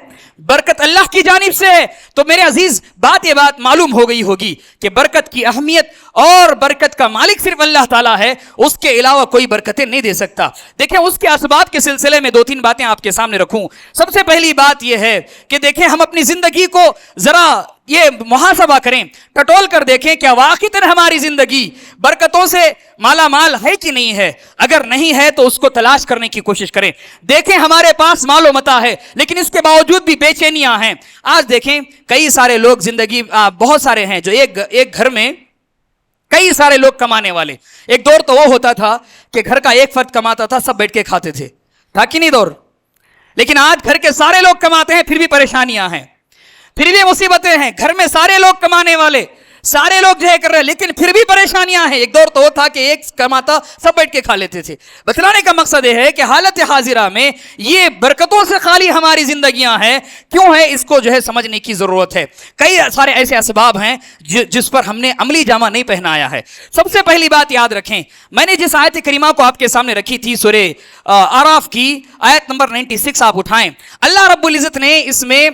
برکت اللہ کی جانب سے ہے. تو میرے عزیز یہ بات معلوم ہو گئی ہوگی کہ برکت کی اہمیت اور برکت کا مالک صرف اللہ تعالیٰ ہے, اس کے علاوہ کوئی برکتیں نہیں دے سکتا. دیکھیں اس کے اسباب کے سلسلے میں 2-3 باتیں آپ کے سامنے رکھوں. سب سے پہلی بات یہ ہے کہ دیکھیں ہم اپنی زندگی کو ذرا یہ محاسبہ کریں, ٹٹول کر دیکھیں کیا واقعتاً ہماری زندگی برکتوں سے مالا مال ہے کہ نہیں ہے. اگر نہیں ہے تو اس کو تلاش کرنے کی کوشش کریں. دیکھیں ہمارے پاس مال و متاع ہے لیکن اس کے باوجود بھی بے چینیاں ہیں. آج دیکھیں کئی سارے لوگ زندگی بہت سارے ہیں جو ایک گھر میں کئی سارے لوگ کمانے والے. ایک دور تو وہ ہوتا تھا کہ گھر کا ایک فرد کماتا تھا, سب بیٹھ کے کھاتے تھے, تھا کہ نہیں دور. لیکن آج گھر کے سارے لوگ کماتے ہیں پھر بھی پریشانیاں ہیں, پھر بھی مصیبتیں ہیں. گھر میں سارے لوگ کمانے والے, سارے لوگ جو ہے کر رہے ہیں لیکن پھر بھی پریشانیاں ہیں. ایک دور تو وہ تھا کہ ایک کماتا سب بیٹھ کے کھا لیتے تھے. بتلانے کا مقصد یہ ہے کہ حالت حاضرہ میں یہ برکتوں سے خالی ہماری زندگیاں ہیں. کیوں ہے اس کو جو ہے سمجھنے کی ضرورت ہے. کئی سارے ایسے اسباب ہیں جس پر ہم نے عملی جامہ نہیں پہنایا ہے. سب سے پہلی بات یاد رکھیں, میں نے جس آیت کریمہ کو آپ کے سامنے رکھی تھی سورہ اعراف کی آیت نمبر 96 آپ اٹھائیں. اللہ رب العزت نے اس میں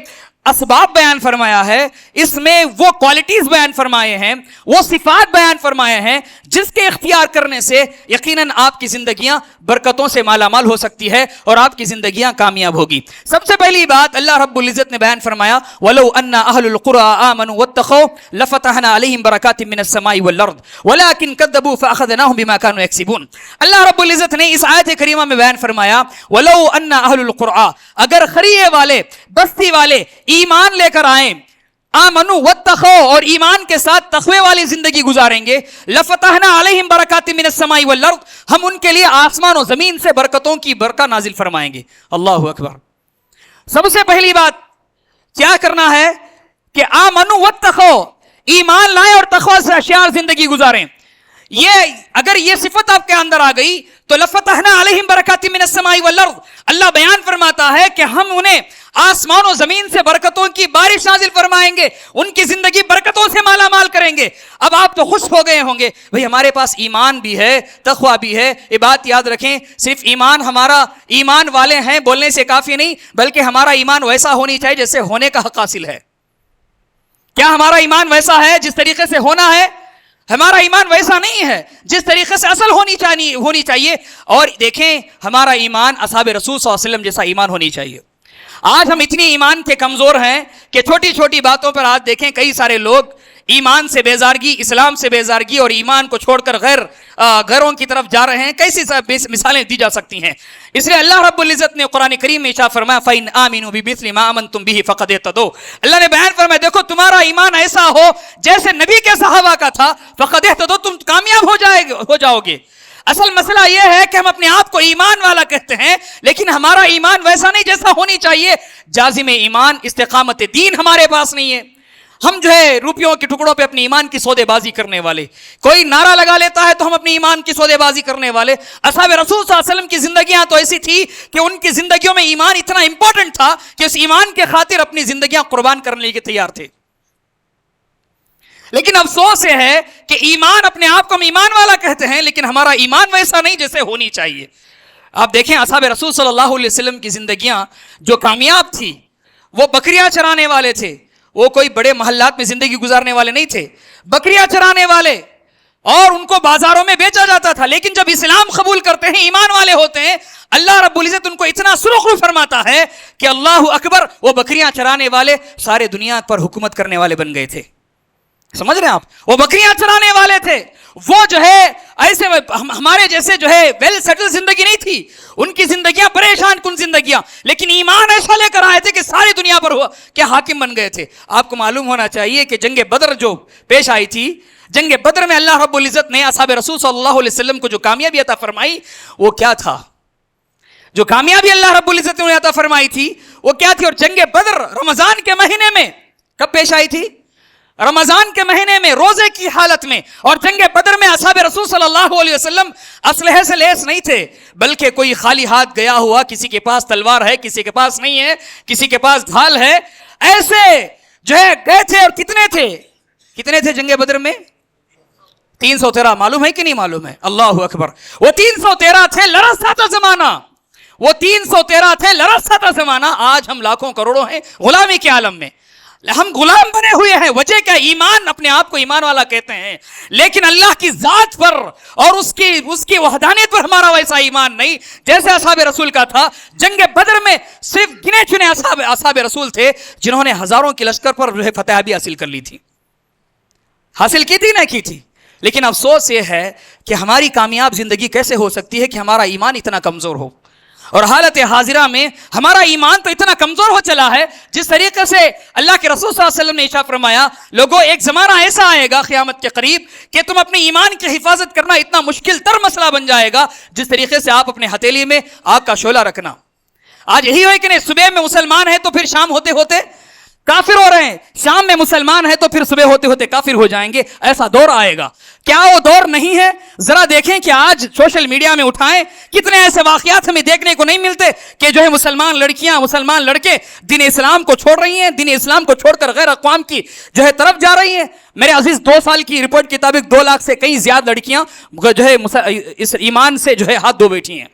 اسباب بیان فرمایا ہے، اس میں وہ کوالٹیز بیان فرمائے ہیں، وہ صفات بیان فرمائے ہیں جس کے اختیار کرنے سے یقیناً آپ کی زندگیاں برکتوں سے مالا مال ہو سکتی ہے اور آپ کی زندگیاں کامیاب ہوگی۔ سب سے پہلی بات اللہ رب العزت نے بیان فرمایا وَلَوْ أَنَّ أَهْلُ الْقُرَىٰ آمَنُوا وَاتَّقَوْا لَفَتَحْنَا عَلَيْهِمْ بَرَكَاتٍ مِّنَ السَّمَاءِ وَالْأَرْضِ وَلَٰكِن كَذَّبُوا فَأَخَذْنَاهُمْ بِمَا كَانُوا يَكْسِبُونَ۔ اللہ رب العزت نے اس آیت کریمہ میں بیان فرمایا وَلَوْ أَنَّ أَهْلُ الْقُرْىٰ، اگر قریے والے، بستی والے ایمان لے کر آئیں، آمنوا واتقوا، اور ایمان کے ساتھ تقوی والی زندگی گزاریں گے، لفتحنا علیہم برکات من السماء والارض، ہم ان کے لیے آسمان و زمین سے برکتوں کی برکت نازل فرمائیں گے۔ اللہ اکبر۔ سب سے پہلی بات کیا کرنا ہے کہ آمنوا واتقوا، ایمان لائیں اور تقوی سے اشعار زندگی گزاریں۔ اگر یہ صفت آپ کے اندر آ گئی تو لفتحنا علیہم برکات من السماء والارض، اللہ بیان فرماتا ہے کہ ہم انہیں آسمان و زمین سے برکتوں کی بارش نازل فرمائیں گے، ان کی زندگی برکتوں سے مالا مال کریں گے۔ اب آپ تو خوش ہو گئے ہوں گے، بھئی ہمارے پاس ایمان بھی ہے، تقوی بھی ہے۔ یہ بات یاد رکھیں، صرف ایمان، ہمارا ایمان والے ہیں بولنے سے کافی نہیں، بلکہ ہمارا ایمان ویسا ہونی چاہیے جیسے ہونے کا حق حاصل ہے۔ کیا ہمارا ایمان ویسا ہے جس طریقے سے ہونا ہے؟ ہمارا ایمان ویسا نہیں ہے جس طریقے سے اصل ہونی چاہیے۔ اور دیکھیں، ہمارا ایمان اصحاب رسول صلی اللہ علیہ وسلم جیسا ایمان ہونی چاہیے۔ آج ہم اتنی ایمان کے کمزور ہیں کہ چھوٹی چھوٹی باتوں پر آج دیکھیں کئی سارے لوگ ایمان سے بیزارگی، اسلام سے بیزارگی اور ایمان کو چھوڑ کر غیروں کی طرف جا رہے ہیں۔ کیسی مثالیں دی جا سکتی ہیں؟ اس لیے اللہ رب العزت نے قرآن کریم میں ارشاد فرمایا فَإِنْ آمِنُوا بِمِثْلِ مَا آمَنْتُمْ بِهِ فَقَدِ اهْتَدَوْا۔ اللہ نے بیان فرمایا دیکھو تمہارا ایمان ایسا ہو جیسے نبی کے صحابہ کا تھا، فَقَدِ اهْتَدَوْا، تم کامیاب ہو جاؤ گے۔ اصل مسئلہ یہ ہے کہ ہم اپنے آپ کو ایمان والا کہتے ہیں، لیکن ہمارا ایمان ویسا نہیں جیسا ہونی چاہیے۔ جازم ایمان، استقامت دین ہمارے پاس نہیں ہے۔ ہم جو ہے روپیوں کے ٹکڑوں پہ اپنی ایمان کی سودے بازی کرنے والے، کوئی نعرہ لگا لیتا ہے تو ہم اپنی ایمان کی سودے بازی کرنے والے۔ اصحاب رسول صلی اللہ علیہ وسلم کی زندگیاں تو ایسی تھی کہ ان کی زندگیوں میں ایمان اتنا امپورٹنٹ تھا کہ اس ایمان کے خاطر اپنی زندگیاں قربان کرنے کے تیار تھے۔ لیکن افسوس یہ ہے کہ ایمان، اپنے آپ کو ہم ایمان والا کہتے ہیں لیکن ہمارا ایمان ویسا نہیں جیسے ہونی چاہیے۔ آپ دیکھیں اصحاب رسول صلی اللہ علیہ وسلم کی زندگیاں جو کامیاب تھی، وہ بکریاں چرانے والے تھے، وہ کوئی بڑے محلات میں زندگی گزارنے والے نہیں تھے، بکریاں چرانے والے، اور ان کو بازاروں میں بیچا جاتا تھا۔ لیکن جب اسلام قبول کرتے ہیں، ایمان والے ہوتے ہیں، اللہ رب العزت ان کو اتنا سرخرو فرماتا ہے کہ اللہ اکبر، وہ بکریاں چرانے والے سارے دنیا پر حکومت کرنے والے بن گئے تھے۔ سمجھ رہے ہیں آپ؟ وہ بکریاں چرانے والے تھے، وہ جو ہے ایسے ہمارے جیسے جو ہے ویل سیٹل زندگی نہیں تھی، ان کی زندگیاں پریشان کن زندگیاں، لیکن ایمان ایسا لے کر آئے تھے کہ ساری دنیا پر کیا حاکم بن گئے تھے۔ آپ کو معلوم ہونا چاہیے کہ جنگ بدر جو پیش آئی تھی، جنگ بدر میں اللہ رب العزت نے اصحاب رسول صلی اللہ علیہ وسلم کو جو کامیابی عطا فرمائی وہ کیا تھا؟ جو کامیابی اللہ رب العزت نے عطا فرمائی تھی وہ کیا تھی؟ اور جنگ بدر رمضان کے مہینے میں کب پیش آئی تھی؟ رمضان کے مہینے میں، روزے کی حالت میں۔ اور جنگ بدر میں اصحاب رسول صلی اللہ علیہ وسلم اسلحے سے لیس نہیں تھے، بلکہ کوئی خالی ہاتھ گیا ہوا، کسی کے پاس تلوار ہے، کسی کے پاس نہیں ہے، کسی کے پاس ڈھال ہے، ایسے جو ہے گئے تھے۔ اور کتنے تھے جنگ بدر میں؟ 313۔ معلوم ہے کہ نہیں معلوم ہے؟ اللہ اکبر۔ وہ 313 تھے، لرزتا تھا زمانہ، وہ 313 تھے، لرزتا تھا زمانہ۔ آج ہم لاکھوں کروڑوں ہیں غلامی کے عالم میں، ہم غلام بنے ہوئے ہیں۔ وجہ کیا؟ ایمان، اپنے آپ کو ایمان والا کہتے ہیں، لیکن اللہ کی ذات پر اور اس کی وحدانیت پر ہمارا ویسا ایمان نہیں جیسے اصحاب رسول کا تھا۔ جنگ بدر میں صرف گنے چنے اصحاب رسول تھے جنہوں نے ہزاروں کی لشکر پر جو ہے فتح بھی حاصل کر لی تھی، حاصل کی تھی نہ کی تھی۔ لیکن افسوس یہ ہے کہ ہماری کامیاب زندگی کیسے ہو سکتی ہے کہ ہمارا ایمان اتنا کمزور ہو، اور حالت حاضرہ میں ہمارا ایمان تو اتنا کمزور ہو چلا ہے جس طریقے سے اللہ کے رسول صلی اللہ علیہ وسلم نے ارشاد فرمایا لوگوں ایک زمانہ ایسا آئے گا قیامت کے قریب کہ تم اپنے ایمان کی حفاظت کرنا اتنا مشکل تر مسئلہ بن جائے گا جس طریقے سے آپ اپنے ہتھیلی میں آگ کا شعلہ رکھنا۔ آج یہی ہوئے کہ نہیں، صبح میں مسلمان ہیں تو پھر شام ہوتے ہوتے کافر ہو رہے ہیں، شام میں مسلمان ہیں تو پھر صبح ہوتے ہوتے کافر ہو جائیں گے۔ ایسا دور آئے گا، کیا وہ دور نہیں ہے؟ ذرا دیکھیں کہ آج سوشل میڈیا میں اٹھائیں، کتنے ایسے واقعات ہمیں دیکھنے کو نہیں ملتے کہ جو ہے مسلمان لڑکیاں، مسلمان لڑکے دین اسلام کو چھوڑ رہی ہیں، دین اسلام کو چھوڑ کر غیر اقوام کی جو ہے طرف جا رہی ہیں۔ میرے عزیز 2 سال کی رپورٹ کے مطابق 2 لاکھ سے کئی زیادہ لڑکیاں جو ہے اس ایمان سے جو ہے ہاتھ دھو بیٹھی ہیں۔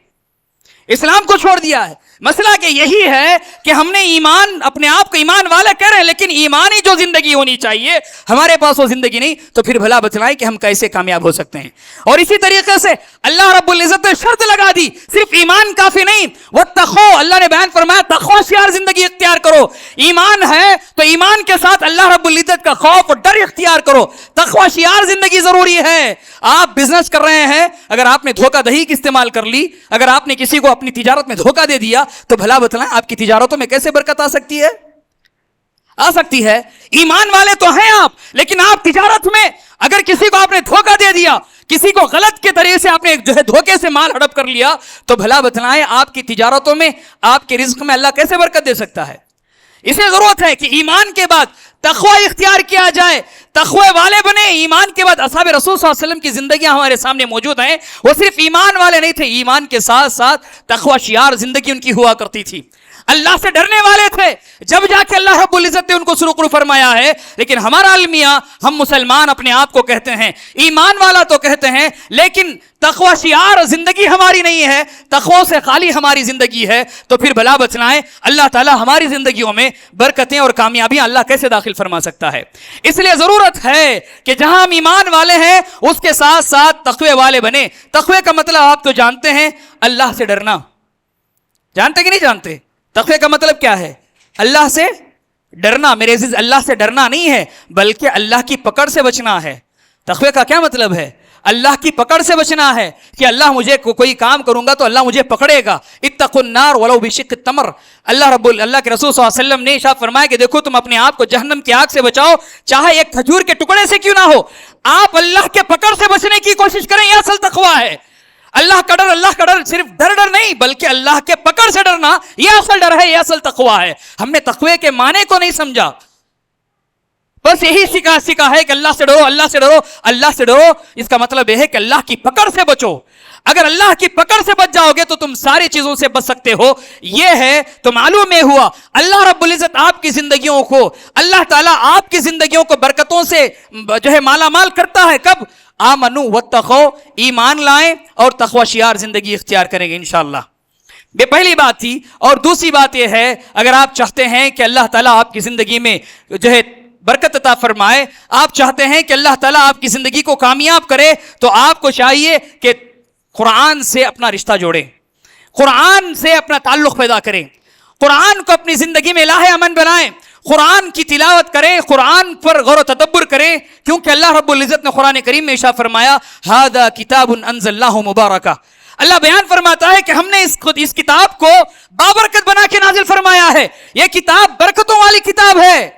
اسلام کو چھوڑ دیا ہے. مسئلہ کہ یہی ہے کہ ہم نے ایمان, اپنے آپ کو ایمان والا کہہ رہے ہیں, لیکن ایمانی جو زندگی ہونی چاہیے ہمارے پاس وہ زندگی نہیں, تو پھر بھلا بتلائیں کہ ہم کیسے کامیاب ہو سکتے ہیں. اور اسی طریقے سے اللہ رب العزت نے شرط لگا دی, صرف ایمان کافی نہیں, واتقوا, اللہ نے بیان فرمایا تقوی شعار زندگی اختیار کرو. ایمان ہے تو ایمان کے ساتھ اللہ رب العزت کا خوف اور ڈر اختیار کرو. تقوی شعار زندگی ضروری ہے. آپ بزنس کر رہے ہیں, اگر آپ نے دھوکہ دہی کی استعمال کر لی, اگر آپ نے کسی کو اپنی تجارت میں دھوکہ دے دیا, تو بھلا بتلائیں آپ کی تجارتوں میں کیسے برکت آ سکتی ہے؟ آ سکتی ہے. ایمان والے تو ہیں آپ, لیکن آپ تجارت میں اگر کسی کو آپ نے دھوکہ دے دیا, کسی کو غلط کے طریقے سے آپ نے جو ہے دھوکے سے مال ہڑپ کر لیا, تو بھلا بتلائیں آپ کی تجارتوں میں, آپ کے رزق میں اللہ کیسے برکت دے سکتا ہے؟ اسے ضرورت ہے کہ ایمان کے بعد تقوی اختیار کیا جائے, تقوی والے بنے. ایمان کے بعد اصحاب رسول صلی اللہ علیہ وسلم کی زندگیاں ہمارے سامنے موجود ہیں. وہ صرف ایمان والے نہیں تھے, ایمان کے ساتھ ساتھ تقوی شعار زندگی ان کی ہوا کرتی تھی. اللہ سے ڈرنے والے تھے, جب جا کے اللہ رب العزت نے ان کو سرخرو فرمایا ہے. لیکن ہمارا المیہ, ہم مسلمان اپنے آپ کو کہتے ہیں ایمان والا تو کہتے ہیں, لیکن تقوی شعار زندگی ہماری نہیں ہے, تقوی سے خالی ہماری زندگی ہے. تو پھر بھلا بچلائیں اللہ تعالی ہماری زندگیوں میں برکتیں اور کامیابیاں اللہ کیسے داخل فرما سکتا ہے. اس لیے ضرورت ہے کہ جہاں ہم ایمان والے ہیں اس کے ساتھ ساتھ تقوی والے بنے. تقوی کا مطلب آپ تو جانتے ہیں, اللہ سے ڈرنا. جانتے کہ نہیں جانتے؟ تقوی کا مطلب کیا ہے؟ اللہ سے ڈرنا. میرے عزیز, اللہ سے ڈرنا نہیں ہے بلکہ اللہ کی پکڑ سے بچنا ہے. تقوی کا کیا مطلب ہے؟ اللہ کی پکڑ سے بچنا ہے کہ اللہ مجھے کوئی کام کروں گا تو اللہ مجھے پکڑے گا. اتقوا النار ولو بشق التمر. اللہ کے رسول صلی اللہ علیہ وسلم نے ارشاد فرمایا کہ دیکھو تم اپنے آپ کو جہنم کی آگ سے بچاؤ, چاہے ایک کھجور کے ٹکڑے سے کیوں نہ ہو. آپ اللہ کے پکڑ سے بچنے کی کوشش کریں, یہ اصل تقوی ہے. اللہ کا ڈر صرف ڈر نہیں بلکہ اللہ کے پکڑ سے ڈرنا, یہ اصل ڈر ہے, یہ اصل تقوی ہے. ہم نے تقوی کے معنی کو نہیں سمجھا, بس یہی سیکھا ہے کہ اللہ سے ڈرو, اللہ سے ڈرو, اللہ سے ڈرو. اس کا مطلب یہ ہے کہ اللہ کی پکڑ سے بچو. اگر اللہ کی پکڑ سے بچ جاؤ گے تو تم ساری چیزوں سے بچ سکتے ہو. یہ ہے تو معلوم یہ ہوا اللہ رب العزت آپ کی زندگیوں کو, اللہ تعالیٰ آپ کی زندگیوں کو برکتوں سے جو ہے مالا مال کرتا ہے. کب؟ آمنو واتقوا, ایمان لائیں اور تقوی شعار زندگی اختیار کریں گے انشاءاللہ. یہ پہلی بات تھی. اور دوسری بات یہ ہے, اگر آپ چاہتے ہیں کہ اللہ تعالیٰ آپ کی زندگی میں جو ہے برکت عطا فرمائے, آپ چاہتے ہیں کہ اللہ تعالیٰ آپ کی زندگی کو کامیاب کرے, تو آپ کو چاہیے کہ قرآن سے اپنا رشتہ جوڑیں, قرآن سے اپنا تعلق پیدا کریں, قرآن کو اپنی زندگی میں الہ امن بنائیں, قرآن کی تلاوت کریں, قرآن پر غور و تدبر کریں. کیونکہ اللہ رب العزت نے قرآن کریم میں ارشاد فرمایا ھذا کتاب انزلناہ مبارکہ. اللہ بیان فرماتا ہے کہ ہم نے اس کتاب کو بابرکت بنا کے نازل فرمایا ہے. یہ کتاب برکتوں والی کتاب ہے.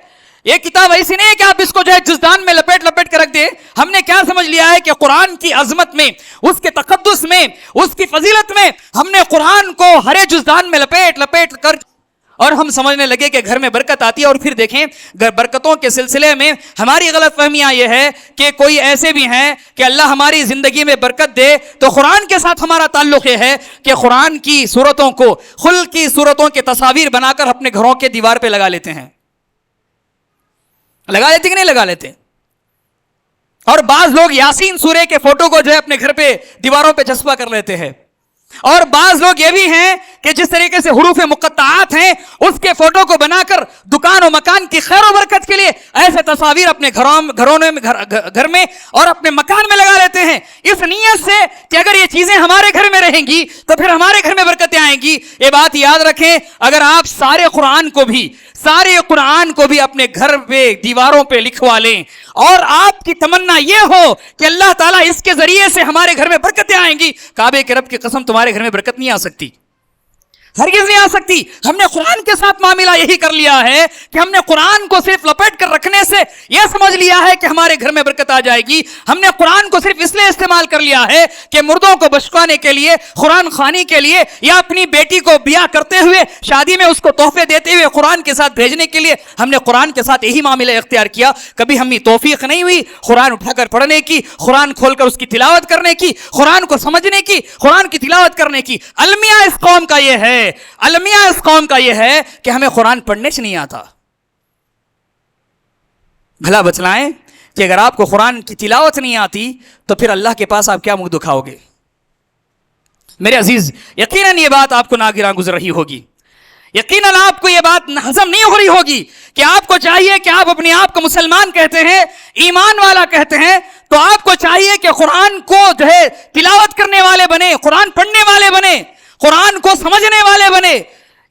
یہ کتاب ایسی نہیں ہے کہ آپ اس کو جو ہے جزدان میں لپیٹ کے رکھ دیں. ہم نے کیا سمجھ لیا ہے کہ قرآن کی عظمت میں, اس کے تقدس میں, اس کی فضیلت میں ہم نے قرآن کو ہر جزدان میں لپیٹ کر, اور ہم سمجھنے لگے کہ گھر میں برکت آتی ہے. اور پھر دیکھیں برکتوں کے سلسلے میں ہماری غلط فہمیاں یہ ہے کہ کوئی ایسے بھی ہیں کہ اللہ ہماری زندگی میں برکت دے تو قرآن کے ساتھ ہمارا تعلق یہ ہے کہ قرآن کی صورتوں کو, خلق کی صورتوں کے تصاویر بنا کر اپنے گھروں کے دیوار پہ لگا لیتے ہیں. لگا لیتے کہ نہیں لگا لیتے؟ اور بعض لوگ یاسین سورہ کے فوٹو کو جو ہے اپنے گھر پہ دیواروں پہ چسپاں کر لیتے ہیں. اور بعض لوگ یہ بھی ہیں کہ جس طریقے سے حروف مقطعات ہیں اس کے فوٹو کو بنا کر دکان و مکان کی خیر و برکت کے لیے ایسے تصاویر اپنے گھر میں اور اپنے مکان میں لگا لیتے ہیں, اس نیت سے کہ اگر یہ چیزیں ہمارے گھر میں رہیں گی تو پھر ہمارے گھر میں برکتیں آئیں گی. یہ بات یاد رکھیں, اگر آپ سارے قرآن کو بھی اپنے گھر پہ دیواروں پہ لکھوا لیں اور آپ کی تمنا یہ ہو کہ اللہ تعالیٰ اس کے ذریعے سے ہمارے گھر میں برکتیں آئیں گی, کعبے کے رب کی قسم تمہارے گھر میں برکت نہیں آ سکتی, ہرگز نہیں آ سکتی. ہم نے قرآن کے ساتھ معاملہ یہی کر لیا ہے کہ ہم نے قرآن کو صرف لپیٹ کر رکھنے سے یہ سمجھ لیا ہے کہ ہمارے گھر میں برکت آ جائے گی. ہم نے قرآن کو صرف اس لیے استعمال کر لیا ہے کہ مردوں کو بشکانے کے لیے, قرآن خوانی کے لیے, یا اپنی بیٹی کو بیاہ کرتے ہوئے شادی میں اس کو تحفے دیتے ہوئے قرآن کے ساتھ بھیجنے کے لیے ہم نے قرآن کے ساتھ یہی معاملہ اختیار کیا. کبھی ہمیں توفیق نہیں ہوئی قرآن اٹھا کر پڑھنے کی, قرآن کھول کر اس کی تلاوت کرنے کی, قرآن کو سمجھنے کی, قرآن کی تلاوت کرنے کی. المیہ اس قوم کا یہ ہے, المیہ اس قوم کا یہ ہے کہ ہمیں قرآن پڑھنے سے نہیں آتا. بھلا بتلائیں کہ اگر آپ کو قرآن کی تلاوت نہیں آتی تو پھر اللہ کے پاس آپ کیا منہ دکھاؤ گے؟ میرے عزیز یقیناً یہ بات آپ کو ناگزیر گزر رہی ہوگی، یقیناً آپ کو یہ بات ہضم نہیں ہو رہی ہوگی کہ آپ کو چاہیے کہ آپ اپنے آپ کو مسلمان کہتے ہیں، ایمان والا کہتے ہیں، تو آپ کو چاہیے کہ قرآن کو جو ہے تلاوت کرنے والے بنے، قرآن پڑھنے والے بنے، قرآن کو سمجھنے والے بنے.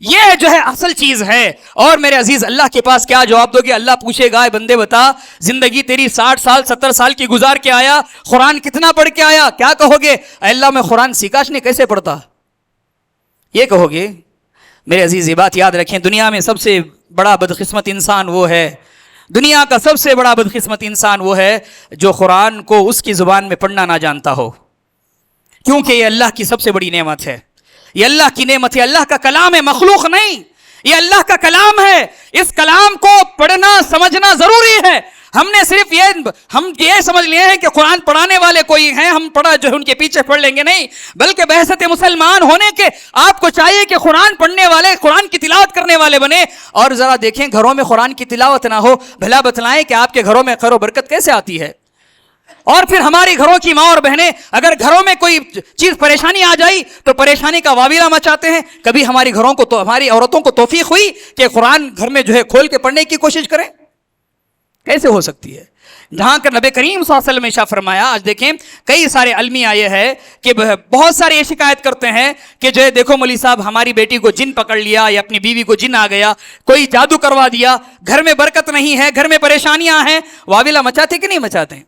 یہ جو ہے اصل چیز ہے. اور میرے عزیز اللہ کے پاس کیا جواب دو گے؟ اللہ پوچھے گا بندے بتا زندگی تیری 60 سال 70 سال کی گزار کے آیا، قرآن کتنا پڑھ کے آیا؟ کیا کہو گے؟ اے اللہ میں قرآن سیکھاش نہیں کیسے پڑھتا، یہ کہو گے. میرے عزیز یہ بات یاد رکھیں، دنیا میں سب سے بڑا بدقسمت انسان وہ ہے، دنیا کا سب سے بڑا بدقسمت انسان وہ ہے جو قرآن کو اس کی زبان میں پڑھنا نہ جانتا ہو، کیونکہ یہ اللہ کی سب سے بڑی نعمت ہے. یہ اللہ کی نعمت ہے، اللہ کا کلام ہے، مخلوق نہیں. یہ اللہ کا کلام ہے، اس کلام کو پڑھنا سمجھنا ضروری ہے. ہم نے صرف یہ سمجھ لیے ہیں کہ قرآن پڑھانے والے کوئی ہیں، ہم پڑھا جو ہے ان کے پیچھے پڑھ لیں گے، نہیں، بلکہ بحثت مسلمان ہونے کے آپ کو چاہیے کہ قرآن پڑھنے والے، قرآن کی تلاوت کرنے والے بنے. اور ذرا دیکھیں گھروں میں قرآن کی تلاوت نہ ہو، بھلا بتلائیں کہ آپ کے گھروں میں خیر و برکت کیسے آتی ہے. اور پھر ہماری گھروں کی ماں اور بہنیں اگر گھروں میں کوئی چیز پریشانی آ جائی تو پریشانی کا واویلا مچاتے ہیں. کبھی ہماری گھروں کو تو ہماری عورتوں کو توفیق ہوئی کہ قرآن گھر میں جو ہے کھول کے پڑھنے کی کوشش کریں؟ کیسے ہو سکتی ہے؟ جہاں کر نبی کریم صلی اللہ علیہ وسلم نے ارشاد فرمایا. آج دیکھیں کئی سارے المیہ یہ ہے کہ بہت سارے یہ شکایت کرتے ہیں کہ جو ہے دیکھو مولوی صاحب ہماری بیٹی کو جن پکڑ لیا یا اپنی بیوی کو جن آ گیا، کوئی جادو کروا دیا، گھر میں برکت نہیں ہے، گھر میں پریشانیاں ہیں. واویلا مچاتے کہ نہیں مچاتے؟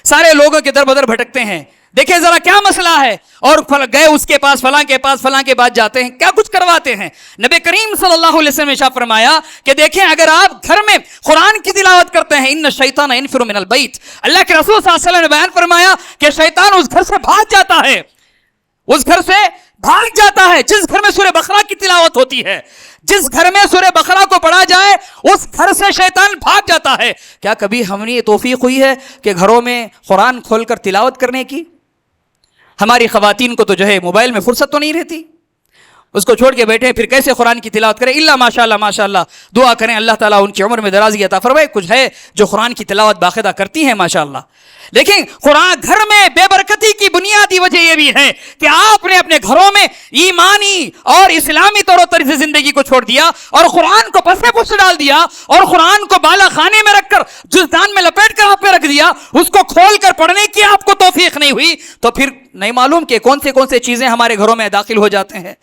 سارے لوگوں کے در بدر بھٹکتے ہیں. دیکھیں ذرا کیا مسئلہ ہے، اور گئے اس کے پاس، فلاں کے پاس، فلاں کے بعد جاتے ہیں، کیا کچھ کرواتے ہیں. نبی کریم صلی اللہ علیہ وسلم نے ارشاد فرمایا کہ دیکھیں اگر آپ گھر میں قرآن کی تلاوت کرتے ہیں، ان الشیطان ینفر من البیت، اللہ کے رسول صلی اللہ علیہ وسلم نے بیان فرمایا کہ شیطان اس گھر سے بھاگ جاتا ہے، اس گھر سے بھاگ جاتا ہے. جس گھر میں سورہ بقرہ کی تلاوت ہوتی ہے، جس گھر میں سورہ بقرہ کو پڑھا جائے اس گھر سے شیطان بھاگ جاتا ہے. کیا کبھی ہم نے یہ توفیق ہوئی ہے کہ گھروں میں قرآن کھول کر تلاوت کرنے کی؟ ہماری خواتین کو تو جو ہے موبائل میں فرصت تو نہیں رہتی، اس کو چھوڑ کے بیٹھے پھر کیسے قرآن کی تلاوت کریں؟ اللہ ماشاءاللہ ماشاءاللہ، دعا کریں اللہ تعالیٰ ان کی عمر میں درازی عطا فرمائے. کچھ ہے جو قرآن کی تلاوت باقاعدہ کرتی ہیں ماشاءاللہ. لیکن قرآن گھر میں بے برکتی کی بنیادی وجہ یہ بھی ہے کہ آپ نے اپنے گھروں میں ایمانی اور اسلامی طور و طریقے زندگی کو چھوڑ دیا اور قرآن کو پس پش ڈال دیا اور قرآن کو بالا خانے میں رکھ کر جزدان میں لپیٹ کر آپ پہ رکھ دیا. اس کو کھول کر پڑھنے کی آپ کو توفیق نہیں ہوئی تو پھر نہیں معلوم کہ کون سے چیزیں ہمارے گھروں میں داخل ہو جاتے ہیں.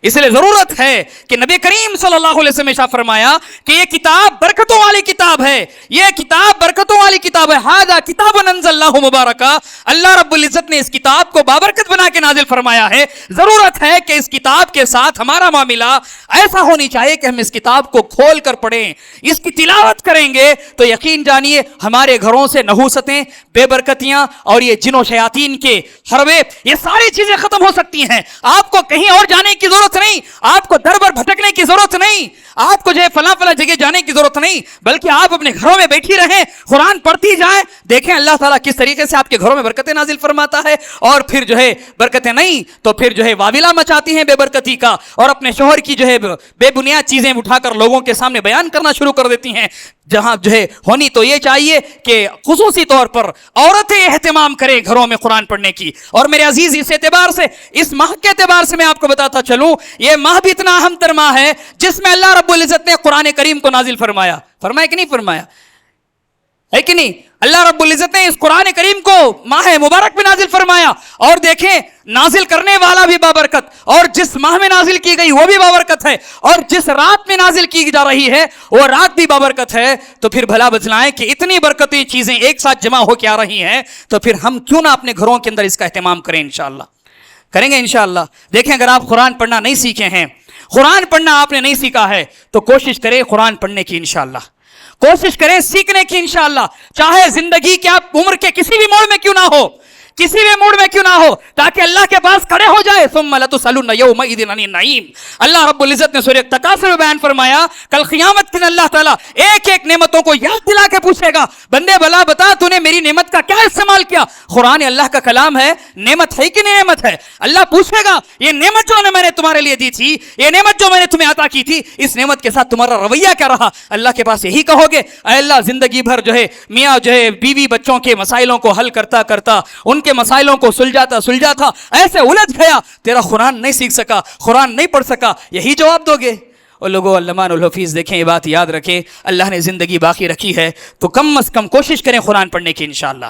اس لیے ضرورت ہے کہ نبی کریم صلی اللہ علیہ وسلم نے ارشاد فرمایا کہ یہ کتاب برکتوں والی کتاب ہے، یہ کتاب برکتوں والی کتاب ہے. ھذا کتاب انزل اللہ مبارکہ، اللہ رب العزت نے اس کتاب کو بابرکت بنا کے نازل فرمایا ہے. ضرورت ہے کہ اس کتاب کے ساتھ ہمارا معاملہ ایسا ہونی چاہیے کہ ہم اس کتاب کو کھول کر پڑھیں، اس کی تلاوت کریں گے تو یقین جانیے ہمارے گھروں سے نحوستیں، بے برکتیاں اور یہ جن و شیاطین کے حربے، یہ ساری چیزیں ختم ہو سکتی ہیں. آپ کو کہیں اور جانے کی ضرورت نہیں، آپ کو در بر بھٹکنے کی ضرورت نہیں، آپ کو جو ہے فلاں جگہ جانے کی ضرورت نہیں، بلکہ آپ اپنے گھروں میں بیٹھی رہیں، قرآن پڑھتی جائیں. دیکھیں اللہ تعالیٰ کس طریقے سے آپ کے گھروں میں برکتیں نازل فرماتا ہے. اور پھر جو ہے برکتیں نہیں تو پھر جو ہے واویلا مچاتی ہیں بے برکتی کا، اور اپنے شوہر کی جو ہے بے بنیاد چیزیں اٹھا کر لوگوں کے سامنے بیان کرنا شروع کر دیتی ہیں. جہاں جو ہے ہونی تو یہ چاہیے کہ خصوصی طور پر عورتیں اہتمام کریں گھروں میں قرآن پڑھنے کی. اور میرے عزیز اس اعتبار سے، اس ماہ کے اعتبار سے میں آپ کو بتاتا چلوں، یہ ماہ بھی اتنا اہم تر ماہ ہے جس میں اللہ رب العزت نے قرآن کریم کو نازل فرمایا. فرمایا کہ نہیں فرمایا؟ ہے کہ نہیں؟ اللہ رب العزت نے اس قرآن کریم کو ماہ مبارک میں نازل فرمایا. اور دیکھیں نازل کرنے والا بھی بابرکت، اور جس ماہ میں نازل کی گئی وہ بھی بابرکت ہے، اور جس رات میں نازل کی جا رہی ہے وہ رات بھی بابرکت ہے. تو پھر بھلا بتلائیں کہ اتنی برکتی چیزیں ایک ساتھ جمع ہو کے آ رہی ہیں تو پھر ہم کیوں نہ اپنے گھروں کے اندر اس کا اہتمام کریں؟ انشاءاللہ کریں گے انشاءاللہ. دیکھیں اگر آپ قرآن پڑھنا نہیں سیکھے ہیں، قرآن پڑھنا آپ نے نہیں سیکھا ہے تو کوشش کریں قرآن پڑھنے کی انشاءاللہ، کوشش کریں سیکھنے کی انشاءاللہ. چاہے زندگی کے آپ عمر کے کسی بھی موڑ میں کیوں نہ ہو، کسی بھی موڈ میں کیوں نہ ہو، تاکہ اللہ کے پاس کھڑے ہو جائے. ثم لتسألن یومئذ عن النعیم. اللہ رب العزت نے سورہ تکاثر میں بیان فرمایا کل قیامت کے دن اللہ تعالیٰ ایک ایک نعمتوں کو یاد دلا کے پوچھے گا، بندے بلا بتا تو نے میری نعمت کا کیا استعمال کیا؟ قرآن اللہ کا کلام ہے، نعمت ہے کہ نہیں نعمت ہے؟ اللہ پوچھے گا یہ نعمت جو میں نے تمہارے لیے دی تھی، یہ نعمت جو میں نے تمہیں عطا کی تھی، اس نعمت کے ساتھ تمہارا رویہ کیا رہا؟ اللہ کے پاس یہی کہو گے اے اللہ زندگی بھر جو ہے میاں جو ہے بیوی بچوں کے مسائلوں کو حل کرتا کرتا، ان کے مسائلوں کو سلجھا تھا ایسے الجھ گیا، تیرا قرآن نہیں سیکھ سکا، قرآن نہیں پڑھ سکا، یہی جواب دو گے؟ اور لوگوں علمان الحفیظ دیکھیں، یہ بات یاد رکھیں، اللہ نے زندگی باقی رکھی ہے تو کم از کم کوشش کریں قرآن پڑھنے کی، انشاءاللہ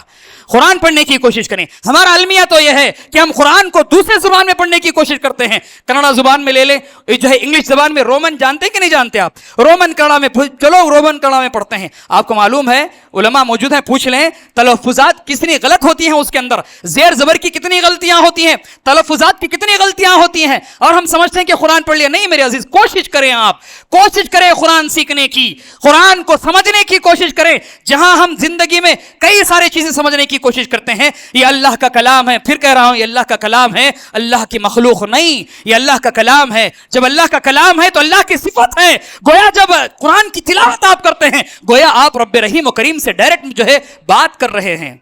قرآن پڑھنے کی کوشش کریں۔ ہمارا المیہ تو یہ ہے کہ ہم قرآن کو دوسرے زبان میں پڑھنے کی کوشش کرتے ہیں، کنڑا زبان میں لے لیں، جو ہے انگلش زبان میں رومن جانتے ہیں کہ نہیں جانتے آپ؟ رومن کنڑا میں چلو رومن کنڑا میں پڑھتے ہیں۔ آپ کو معلوم ہے، علماء موجود ہیں، پوچھ لیں تلفظات کتنی غلط ہوتی ہیں اس کے اندر، زیر زبر کی کتنی غلطیاں ہوتی ہیں، تلفظات کی کتنی غلطیاں ہوتی ہیں، اور ہم سمجھتے ہیں کہ قرآن پڑھ لیا۔ نہیں میرے عزیز، کوشش کریں، آپ کوشش کریں قرآن سیکھنے کی، قرآن کو سمجھنے کی کوشش کریں۔ جہاں ہم زندگی میں کئی سارے چیزیں سمجھنے کی کوشش کرتے ہیں، یہ اللہ کا کلام ہے، پھر کہہ رہا ہوں یہ اللہ کا کلام ہے، اللہ کی مخلوق نہیں، یہ اللہ کا کلام ہے۔ جب اللہ کا کلام ہے تو اللہ کی صفت ہے، گویا جب قرآن کی تلاوت آپ کرتے ہیں گویا آپ رب رحیم و کریم سے ڈائریکٹ جو ہے بات کر رہے ہیں۔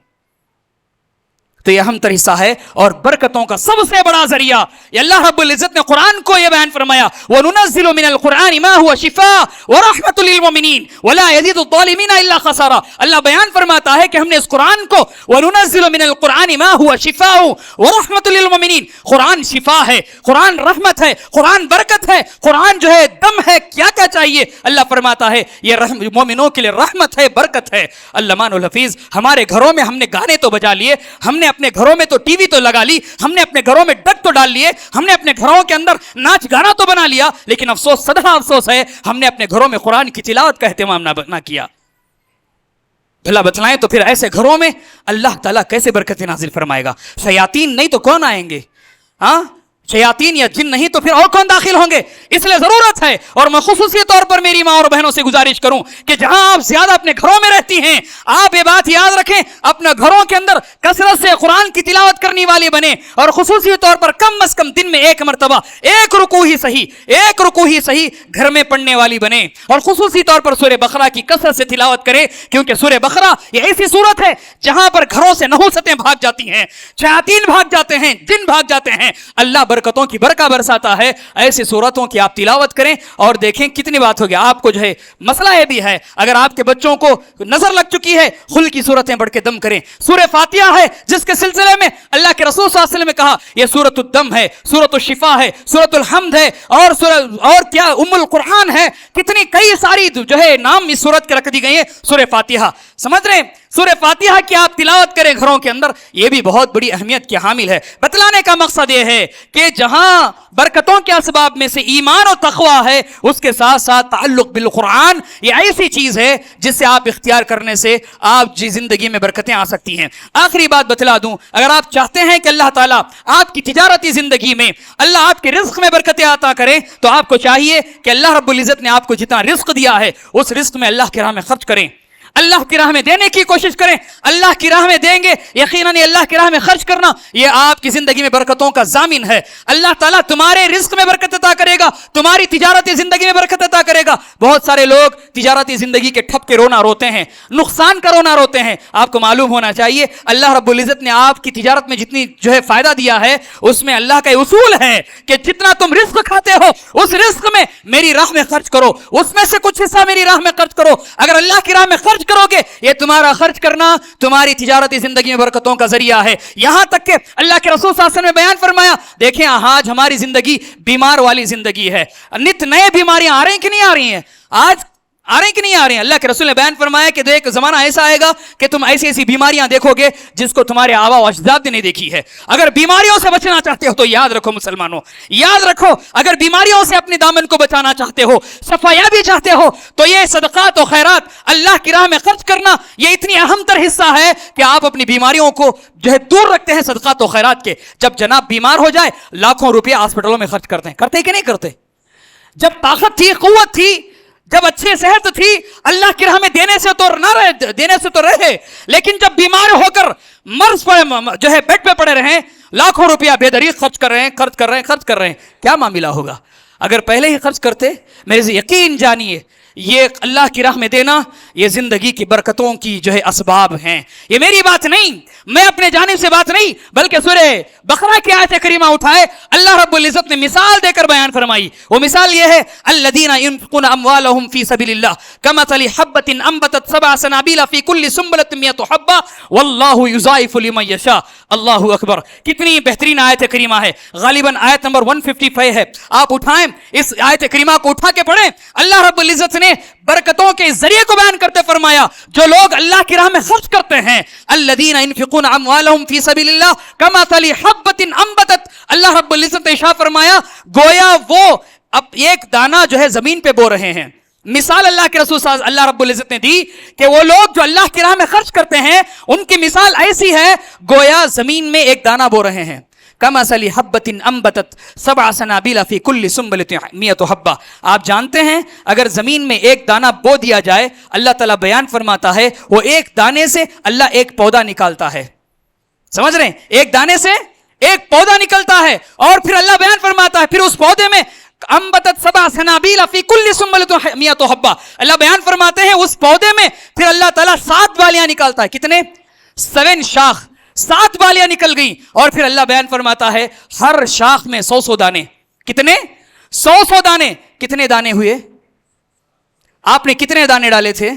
تو یہ اہم تر حصہ ہے اور برکتوں کا سب سے بڑا ذریعہ، یہ اللہ رب العزت نے قرآن کو یہ بیان فرمایا، وَنُنَزِّلُ مِنَ الْقُرْآنِ مَا هُوَ شِفَاءٌ وَرَحْمَةٌ لِّلْمُؤْمِنِينَ وَلَا يَزِيدُ الظَّالِمِينَ إِلَّا خَسَارًا۔ اللہ بیان فرماتا ہے کہ ہم نے اس قرآن کو، وَنُنَزِّلُ مِنَ الْقُرْآنِ مَا هُوَ شِفَاءٌ وَرَحْمَةٌ لِّلْمُؤْمِنِينَ، قرآن شفا ہے، قرآن رحمت ہے، قرآن برکت ہے، قرآن جو ہے دم ہے، کیا کیا چاہیے؟ اللہ فرماتا ہے یہ مومنوں کے لیے رحمت ہے، برکت ہے۔ علمان الحفیظ، ہمارے گھروں میں ہم نے گانے تو بجا لیے، ہم نے اپنے گھروں میں تو ٹی وی تو لگا لی، ہم نے اپنے گھروں میں ڈک تو ڈال لیے، ہم نے اپنے گھروں کے اندر ناچ گانا تو بنا لیا، لیکن افسوس، صدہ افسوس ہے ہم نے اپنے گھروں میں قرآن کی تلاوت کا اہتمام نہ کیا۔ بھلا بتلائیں تو پھر ایسے گھروں میں اللہ تعالیٰ کیسے برکتیں نازل فرمائے گا؟ شیاطین نہیں تو کون آئیں گے؟ ہاں، شیاطین یا جن نہیں تو پھر اور کون داخل ہوں گے؟ اس لیے ضرورت ہے، اور میں خصوصی طور پر میری ماں اور بہنوں سے گزارش کروں کہ جہاں آپ زیادہ اپنے گھروں میں رہتی ہیں، آپ یہ بات یاد رکھیں، اپنے گھروں کے اندر کثرت سے قرآن کی تلاوت کرنے والی بنے، اور خصوصی طور پر کم از کم دن میں ایک مرتبہ ایک رکوع ہی صحیح گھر میں پڑھنے والی بنے، اور خصوصی طور پر سورہ بقرہ کی کثرت سے تلاوت کرے، کیونکہ سورہ بقرہ یہ ایسی سورت ہے جہاں پر گھروں سے نحوستیں بھاگ جاتی ہیں، شیاطین بھاگ جاتے ہیں، جن بھاگ جاتے ہیں، اللہ برکتوں کی برکہ برساتا ہے۔ ایسی صورتوں کی آپ تلاوت کریں اور دیکھیں کتنی بات ہوگی۔ آپ کو جو ہے مسئلہ یہ بھی ہے، اگر آپ کے بچوں کو نظر لگ چکی ہے، خل کی صورتیں پڑھ کے دم کریں۔ سورہ فاتحہ ہے جس کے سلسلے میں اللہ کے رسول صلی اللہ علیہ وسلم نے کہا یہ سورۃ الدم ہے، سورۃ الشفا ہے، سورۃ الحمد ہے، اور کیا ام القرآن ہے، کتنی کئی ساری جو ہے نام اس سورت کے رکھ دی گئی ہیں۔ سورہ فاتحہ سمجھ رہے ہیں؟ سورہ فاتحہ کی آپ تلاوت کریں گھروں کے اندر، یہ بھی بہت بڑی اہمیت کی حامل ہے۔ بتلانے کا مقصد یہ ہے کہ جہاں برکتوں کے اسباب میں سے ایمان و تقوی ہے، اس کے ساتھ ساتھ تعلق بالقرآن یہ ایسی چیز ہے جس سے آپ اختیار کرنے سے آپ کی زندگی میں برکتیں آ سکتی ہیں۔ آخری بات بتلا دوں، اگر آپ چاہتے ہیں کہ اللہ تعالیٰ آپ کی تجارتی زندگی میں، اللہ آپ کے رزق میں برکتیں عطا کریں، تو آپ کو چاہیے کہ اللہ رب العزت نے آپ کو جتنا رزق دیا ہے اس رزق میں اللہ کی راہ میں خرچ کریں، اللہ کی راہ میں دینے کی کوشش کریں۔ اللہ کی راہ میں دیں گے، یقیناً اللہ کی راہ میں خرچ کرنا یہ آپ کی زندگی میں برکتوں کا ضامن ہے۔ اللہ تعالیٰ تمہارے رزق میں برکت عطا کرے گا، تمہاری تجارتی زندگی میں برکت عطا کرے گا۔ بہت سارے لوگ تجارتی زندگی کے ٹھپ کے رونا روتے ہیں، نقصان کا رونا روتے ہیں۔ آپ کو معلوم ہونا چاہیے اللہ رب العزت نے آپ کی تجارت میں جتنی جو ہے فائدہ دیا ہے، اس میں اللہ کا اصول ہے کہ جتنا تم رزق کھاتے ہو اس رزق میں میری راہ میں خرچ کرو، اس میں سے کچھ حصہ میری راہ میں خرچ کرو۔ اگر اللہ کی راہ میں خرچ کرو گے، یہ تمہارا خرچ کرنا تمہاری تجارتی زندگی میں برکتوں کا ذریعہ ہے۔ یہاں تک کہ اللہ کے رسول صلی اللہ علیہ وسلم نے بیان فرمایا، دیکھیں آج ہماری زندگی بیمار والی زندگی ہے، نت نئے بیماریاں آ رہی ہیں کہ نہیں آ رہی ہیں؟ آج آ رہی کہ نہیں آ رہی ہیں؟ اللہ کے رسول نے بیان فرمایا کہ ایک زمانہ ایسا آئے گا کہ تم ایسی ایسی بیماریاں دیکھو گے جس کو تمہارے آبا و اجداد نے نہیں دیکھی ہے۔ اگر بیماریوں سے بچنا چاہتے ہو تو یاد رکھو مسلمانوں، یاد رکھو، اگر بیماریوں سے اپنے دامن کو بچانا چاہتے ہو، صفایابی چاہتے ہو، تو یہ صدقات و خیرات اللہ کی راہ میں خرچ کرنا یہ اتنی اہم تر حصہ ہے کہ آپ اپنی بیماریوں کو جو ہے دور رکھتے ہیں صدقات و خیرات کے۔ جب جناب بیمار ہو جائے لاکھوں روپے ہاسپٹلوں میں خرچ کرتے ہیں، کرتے کہ نہیں کرتے؟ جب طاقت تھی، قوت تھی، جب اچھی صحت تھی، اللہ کی راہ میں دینے سے تو رہے، لیکن جب بیمار ہو کر مرض پر جو ہے بیڈ پہ پڑے رہیں، لاکھوں روپیہ بے دریغ خرچ کر رہے ہیں، کیا معاملہ ہوگا؟ اگر پہلے ہی خرچ کرتے، میرے سے یقین جانیے یہ اللہ کی راہ میں دینا یہ زندگی کی برکتوں کی جو ہے اسباب ہیں. یہ میری بات نہیں, میں اپنے جانب سے بات نہیں, بلکہ سورہ بقرہ کی آیت کریمہ اٹھائے اللہ رب العزت نے مثال دے کر بیان فرمائی. وہ مثال یہ ہے الذین ينفقون اموالهم فی سبیل اللہ کمثل حبۃ انبتت سبع سنابل فی کل سنبلۃ مئۃ حبۃ واللہ یضاعف لمن یشاء. اللہ اکبر, کتنی بہترین آیت کریمہ ہے. غالباً آیت نمبر 155 ہے, آپ اٹھائیں اس آیت کریمہ کو اٹھا کے پڑھیں. اللہ رب العزت نے برکتوں کے ذریعے کو بیان کرتے فرمایا جو لوگ اللہ کی راہ میں خرچ کرتے ہیں. الذین ينفقون اموالهم فی سبیل اللہ کمثل حبۃ انبتت, اللہ رب العزت نے ارشاد فرمایا گویا وہ اب ایک دانہ جو ہے زمین پہ بو رہے ہیں. مثال اللہ کے رسول اللہ رب العزت نے دی کہ وہ لوگ جو اللہ کی راہ میں خرچ کرتے ہیں ان کی مثال ایسی ہے گویا زمین میں ایک دانہ بو رہے ہیں. کمثل حبۃ انبتت سبع سنابل فی کل سنبلۃ مئۃ حبۃ. آپ جانتے ہیں اگر زمین میں ایک دانہ بو دیا جائے, اللہ تعالیٰ بیان فرماتا ہے وہ ایک دانے سے اللہ ایک پودا نکالتا ہے. سمجھ رہے ہیں, ایک دانے سے ایک پودا نکلتا ہے, اور پھر اللہ بیان فرماتا ہے پھر اس پودے میں انبتت سبع سنابل فی کل سنبلۃ مئۃ حبۃ, اللہ بیان فرماتے ہیں اس پودے میں پھر اللہ تعالیٰ 7 بالیاں نکالتا ہے. کتنے؟ 7 شاخ, 7 بالیاں نکل گئیں, اور پھر اللہ بیان فرماتا ہے ہر شاخ میں 100 دانے. کتنے؟ 100 دانے. کتنے دانے ہوئے؟ آپ نے کتنے دانے ڈالے تھے؟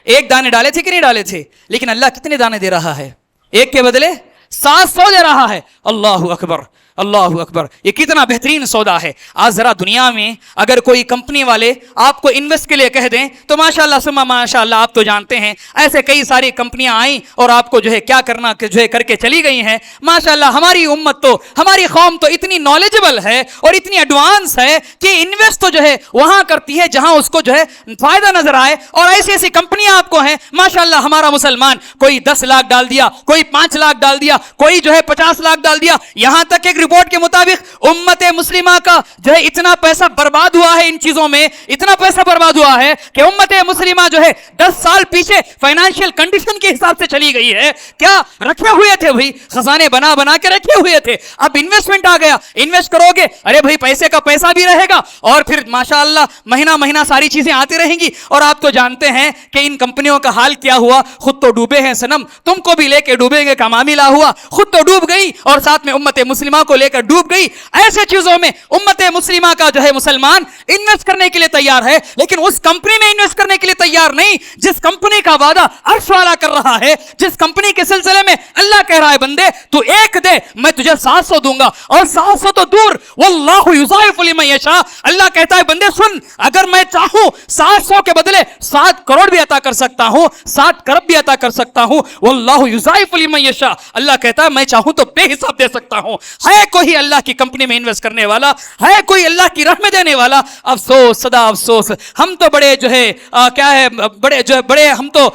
ایک دانے ڈالے تھے کہ نہیں ڈالے تھے؟ لیکن اللہ کتنے دانے دے رہا ہے؟ ایک کے بدلے 700 دے رہا ہے. اللہ اکبر, اللہ اکبر, یہ کتنا بہترین سودا ہے. آج ذرا دنیا میں اگر کوئی کمپنی والے آپ کو انویسٹ کے لیے کہہ دیں تو ماشاءاللہ سما ماشاءاللہ, آپ تو جانتے ہیں ایسے کئی ساری کمپنیاں آئیں اور آپ کو جو ہے کیا کرنا جو ہے کر کے چلی گئی ہیں. ماشاءاللہ ہماری امت تو, ہماری قوم تو اتنی نالجبل ہے اور اتنی ایڈوانس ہے کہ انویسٹ تو جو ہے وہاں کرتی ہے جہاں اس کو جو ہے فائدہ نظر آئے, اور ایسی ایسی کمپنیاں آپ کو ہیں. ماشاءاللہ ہمارا مسلمان کوئی 10 لاکھ ڈال دیا, کوئی 5 لاکھ ڈال دیا, کوئی جو ہے 50 لاکھ ڈال دیا. یہاں تک ایک رپورٹ کے مطابق امت مسلمہ کا جو ہے اتنا پیسہ برباد ہوا ہے ان چیزوں میں, اتنا پیسہ برباد ہوا ہے کہ امت مسلمہ جو ہے 10 سال پیچھے فائنانشیل کنڈیشن کے حساب سے چلی گئی ہے. کیا رکھے ہوئے تھے بھائی, خزانے بنا بنا کے رکھے ہوئے تھے. اب انویسٹمنٹ آ گیا, انویسٹ کرو گے, ارے بھائی پیسے کا پیسہ بھی رہے گا, اور پھر ماشاءاللہ مہینہ مہینہ ساری چیزیں آتی رہیں گی. اور آپ تو جانتے ہیں کہ ان کمپنیوں کا حال کیا ہوا, خود تو ڈوبے ہیں صنم, تم کو بھی لے کے ڈوبیں گے کا معاملہ ہوا. خود تو ڈوب گئی اور ساتھ میں امت مسلمہ کو لے کر ڈوب گئی. ایسے چیزوں میں امت مسلمہ کا جو ہے مسلمان انویسٹ کرنے کے لیے تیار ہے, لیکن اس کمپنی میں انویسٹ کرنے کے لیے تیار نہیں جس کمپنی کا وعدہ عرش والا کر رہا ہے, جس کمپنی کے سلسلے میں اللہ کہہ رہا ہے بندے تو ایک دے میں تجھے 700 دوں گا, اور 700 تو دور واللہ یضاعف لمن یشاء. اللہ کہتا ہے بندے سن, اگر میں چاہوں 700 کے بدلے 7 کروڑ بھی عطا کر سکتا ہوں, 7 کرب بھی عطا کر سکتا ہوں. واللہ یضاعف لمن یشاء, اللہ کہتا ہے میں چاہوں تو بے حساب دے سکتا ہوں. ہے کوئی اللہ کی کمپنی میں انویسٹ کرنے والا, ہے کوئی اللہ کی راہ میں دینے والا؟ افسوس, صدا افسوس. ہم تو بڑے جو ہے کیا ہے, بڑے جو ہے بڑے ہم تو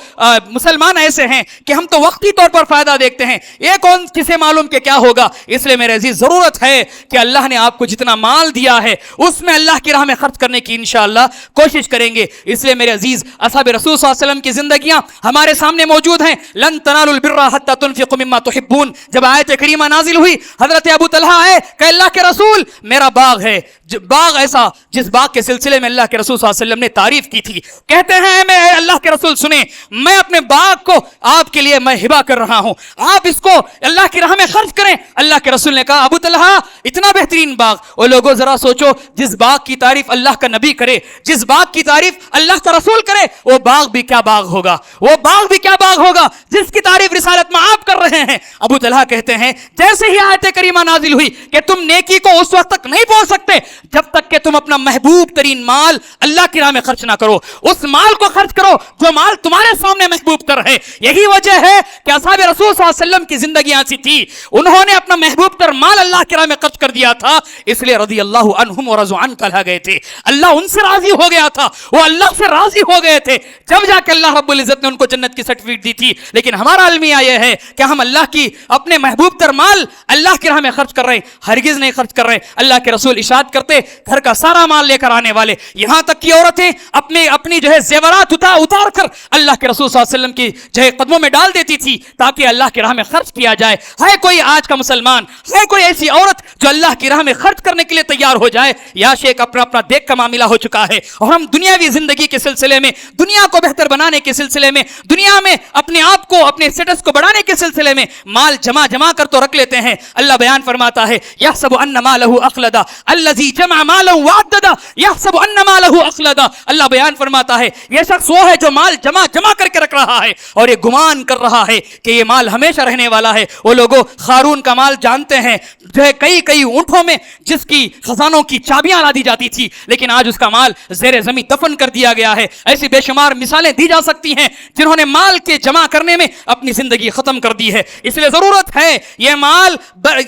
مسلمان ایسے ہیں کہ ہم تو وقتی طور پر فائدہ دیکھتے ہیں, یہ کون کسے معلوم کہ کیا ہوگا. اس لیے میرے عزیز ضرورت ہے کہ اللہ نے آپ کو جتنا مال دیا ہے اس میں اللہ کی راہ میں خرچ کرنے کی انشاءاللہ کوشش کریں گے. اس لیے میرے عزیز اصحاب رسول صلی اللہ علیہ وسلم کی زندگیاں ہمارے سامنے موجود ہیں. لن تنالوا البر حتى تنفقوا مما تحبون. جب آیت کریمہ نازل ہوئی حضرت ابو طلحہ آئے کہ اللہ کے رسول میرا باغ ہے, باغ ایسا جس باغ کے سلسلے میں اللہ کے رسول صلی اللہ علیہ وسلم نے تعریف کی تھی. کہتے ہیں میں اللہ کے رسول سنیں, میں اپنے باغ کو آپ کے لیے میں ہبہ کر رہا ہوں, آپ اس کو اللہ کی راہ میں خرچ کریں. اللہ کے رسول نے کہا ابو طلحہ اتنا بہترین باغ, اور لوگوں ذرا سوچو جس باغ کی تعریف اللہ کا نبی کرے, جس باغ کی تعریف اللہ کا رسول کرے, وہ باغ بھی کیا باغ ہوگا, وہ باغ بھی کیا باغ ہوگا جس کی تعریف رسالت میں آپ کر رہے ہیں. ابو طلحہ کہتے ہیں جیسے ہی آیت کریمہ نازل ہوئی کہ تم نیکی کو اس وقت تک نہیں پہنچ سکتے جب تک کہ تم اپنا محبوب ترین مال اللہ کی راہ میں خرچ نہ کرو. اس مال کو خرچ کرو جو مال تمہارے سامنے محبوب تر ہے. یہی وجہ ہے کہ اصحاب رسول صلی اللہ علیہ وسلم کی زندگی ایسی تھی, انہوں نے اپنا محبوب تر مال اللہ کی راہ میں خرچ کر دیا تھا. اس لیے رضی اللہ عنہم ورضوا عنہ کہا گئے تھے. اللہ ان سے راضی ہو گیا تھا, وہ اللہ سے راضی ہو گئے تھے, جب جا کے اللہ رب العزت نے ان کو جنت کی سرٹیفکیٹ دی تھی. لیکن ہمارا المیہ یہ ہے کہ ہم اللہ کی اپنے محبوب تر مال اللہ کی راہ میں خرچ کر رہے ہیں, ہرگز نہیں خرچ کر رہے. اللہ کے رسول ارشاد کرتے گھر کا سارا مال لے کر آنے والے، یہاں تک کہ عورتیں اپنی جو ہے زیورات اتار کر اللہ کے رسول صلی اللہ علیہ وسلم کی جو ہے قدموں میں ڈال دیتی تھی تاکہ اللہ کی راہ میں خرچ کیا جائے۔ ہے کوئی آج کا مسلمان، ہے کوئی ایسی عورت جو اللہ کی راہ میں خرچ کرنے کے لیے تیار ہو جائے؟ یا شیخ اپنا دیکھ کا معاملہ ہو چکا ہے، اور ہم دنیاوی زندگی کے سلسلے میں، دنیا کو بہتر بنانے کے سلسلے میں، دنیا میں اپنے آپ کو، اپنے اسٹیٹس کو بڑھانے کے سلسلے میں مال جمع کر تو رکھ لیتے ہیں۔ اللہ بیان فرماتا ہے یحسب ان مالہ اخلدا الذی جمع مالا وعددا یحسب ان مالہ اخلدا۔ اللہ بیان فرماتا ہے یہ شخص وہ ہے جو مال جمع کر کے رکھ رہا ہے اور یہ گمان کر رہا ہے کہ یہ مال ہمیشہ رہنے والا ہے۔ وہ لوگوں قارون کا مال جانتے ہیں جو ہے کئی اونٹوں میں جس کی خزانوں کی چابیاں لا دی جاتی تھی، لیکن آج اس کا مال زیر زمین دفن کر دیا گیا ہے۔ ایسی بے شمار مثالیں دی جا سکتی ہیں جنہوں نے مال کے جمع کرنے میں اپنی زندگی ختم کر دی ہے۔ اس لیے ضرورت ہے یہ مال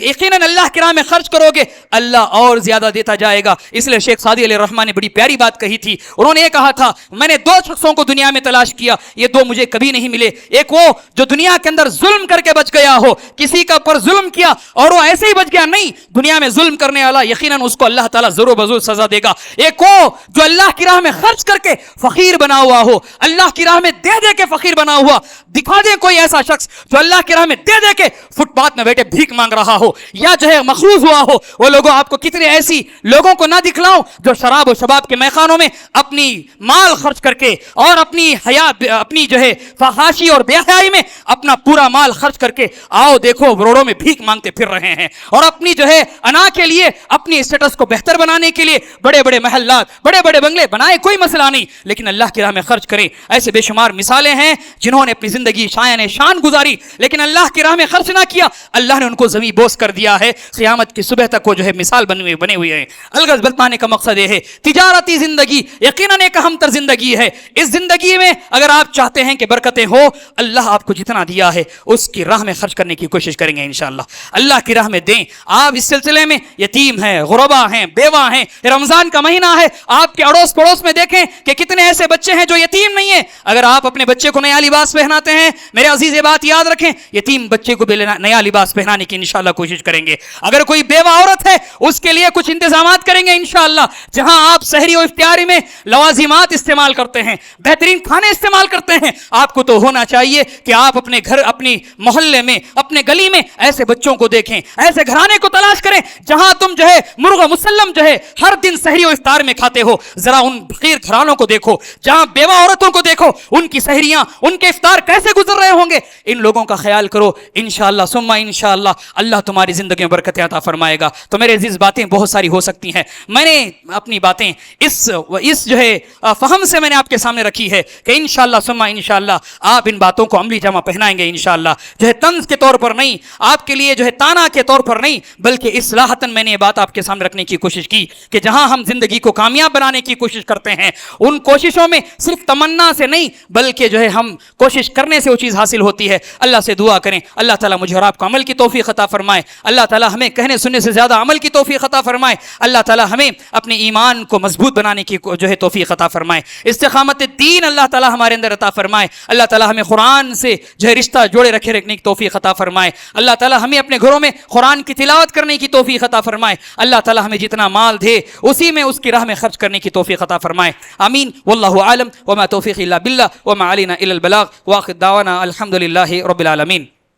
یقیناً اللہ کی راہ میں خرچ کرو گے اللہ اور زیادہ دیتا جائے گا۔ اس لیے شیخ سعدی علیہ الرحمن نے بڑی پیاری بات کہی تھی، انہوں نے یہ کہا تھا میں نے 2 شخصوں کو دنیا میں تلاش کیا، یہ 2 مجھے کبھی نہیں ملے۔ ایک وہ جو دنیا کے اندر ظلم کر کے بچ گیا ہو، کسی کا پر ظلم کیا اور وہ ایسے ہی بچ گیا، نہیں، دنیا میں ظلم کرنے والا یقیناً اس کو اللہ تعالیٰ ضرور بضرور سزا دے گا۔ ایک وہ جو اللہ کی راہ میں خرچ کر کے فقیر بنا ہوا ہو، اللہ کی راہ میں دے کے فقیر بنا ہوا، دکھا دے کوئی ایسا شخص جو اللہ کی راہ میں دے کے فٹ پاتھ میں بیٹھے بھیک مانگ رہا ہو یا جو ہے مخروض ہوا ہو۔ وہ لوگوں آپ کو کتنے ایسی لوگوں کو نہ دکھلاؤں جو شراب و شباب کے میخانوں میں اپنی مال خرچ کر کے اور اپنی جو ہے فحاشی اور بے حیائی میں اپنا پورا مال خرچ کر کے آؤ دیکھو روڈوں میں بھیک مانگتے پھر رہے ہیں، اور اپنی جو ہے انا کے لیے، اپنی اسٹیٹس کو بہتر بنانے کے لیے بڑے محلات، بڑے بنگلے بنائے، کوئی مسئلہ نہیں، لیکن اللہ کی راہ میں خرچ کریں۔ ایسے بے شمار مثالیں ہیں جنہوں نے اپنی زندگی شان گزاری لیکن اللہ کی راہ میں خرچ نہ کیا، اللہ نے ان کو زمین بوس کر دیا ہے۔ قیامت کی صبح تک وہ جو ہے مثال بنے ہوئے ہیں۔ الغرض بتانے کا مقصد یہ ہے تجارتی زندگی یقیناً ایک اہم تر زندگی ہے۔ اس زندگی میں اگر آپ چاہتے ہیں کہ برکتیں ہو، اللہ آپ کو جتنا دیا ہے اس کی راہ میں خرچ کرنے کی کوشش کریں گے انشاءاللہ، اللہ کی راہ میں دیں۔ آپ اس سلسلے میں یتیم ہیں، غربا ہیں، بیوہ ہیں، رمضان کا مہینہ ہے، آپ کے اڑوس پڑوس میں دیکھیں کہ کتنے ایسے بچے ہیں جو یتیم نہیں ہیں۔ اگر آپ اپنے بچے کو نیا لباس پہناتے ہیں، میرے عزیز یہ بات یاد رکھیں، یتیم بچے کو بھی نیا لباس پہنانے کی انشاءاللہ کوشش کریں گے۔ اگر کوئی بیوہ عورت ہے اس کے لیے کچھ انتظامات کریں گے انشاءاللہ۔ جہاں آپ سحری و افطاری میں لوازمات استعمال کرتے ہیں، بہترین کھانے استعمال کرتے ہیں، آپ کو تو ہونا چاہیے کہ آپ اپنے گھر، اپنی محلے میں، اپنے گلی میں ایسے بچوں کو دیکھیں، ایسے گھرانے کو تلاش کریں جہاں تم جو ہے مرغ مسلم جو ہے ہر دن سحری و افطار میں کھاتے ہو۔ ذرا ان فقیر گھرانوں کو دیکھو، جہاں بیوہ عورتوں کو دیکھو، ان کی سحریاں، ان کے افطار کیسے گزر رہے ہوں گے، ان لوگوں کا خیال کرو انشاءاللہ ثم انشاءاللہ اللہ تمہاری زندگی میں برکت عطا فرمائے گا۔ تو میرے عزیز باتیں بہت ساری ہو سکتی ہیں، میں نے اپنی باتیں اس جو ہے فہم سے میں نے آپ کے سامنے رکھی ہے کہ انشاءاللہ ثم انشاءاللہ آپ ان باتوں کو عملی جامہ پہنائیں گے انشاءاللہ، جو ہے طنز کے طور پر نہیں، آپ کے لیے جو ہے تانا کے طور پر نہیں، بلکہ اصلاحتاً میں نے یہ بات آپ کے سامنے رکھنے کی کوشش کی کہ جہاں ہم زندگی کو کامیاب بنانے کی کوشش کرتے ہیں، ان کوششوں میں صرف تمنا سے نہیں بلکہ جو ہے ہم کوشش کرنے سے وہ چیز حاصل ہوتی ہے۔ اللہ سے دعا کریں اللہ تعالیٰ مجھے اور آپ کو عمل کی توفیق عطا فرمائے، اللہ تعالیٰ ہمیں کہنے سننے سے زیادہ عمل کی توفیق عطا فرمائے، اللہ تعالیٰ ہمیں اپنے ایمان کو مضبوط بنانے کی جو ہے توفیق عطا فرمائے، استقامت دین اللہ تعالیٰ ہمارے اندر عطا فرمائے، اللہ تعالیٰ ہمیں قرآن سے جو ہے رشتہ جوڑے رکھنے کی توفیق عطا فرمائے، اللہ تعالیٰ ہمیں اپنے گھروں میں قرآن کی تلاوت کرنے کی توفیق عطا فرمائے، اللہ تعالیٰ ہمیں جتنا مال دے اسی میں اس کی راہ میں خرچ کرنے کی توفیق عطا فرمائے، آمین۔ واللہ عالم وما توفیق الا باللہ وما علینا الا البلاغ، واخر دعوانا الحمد للہ رب العالمین۔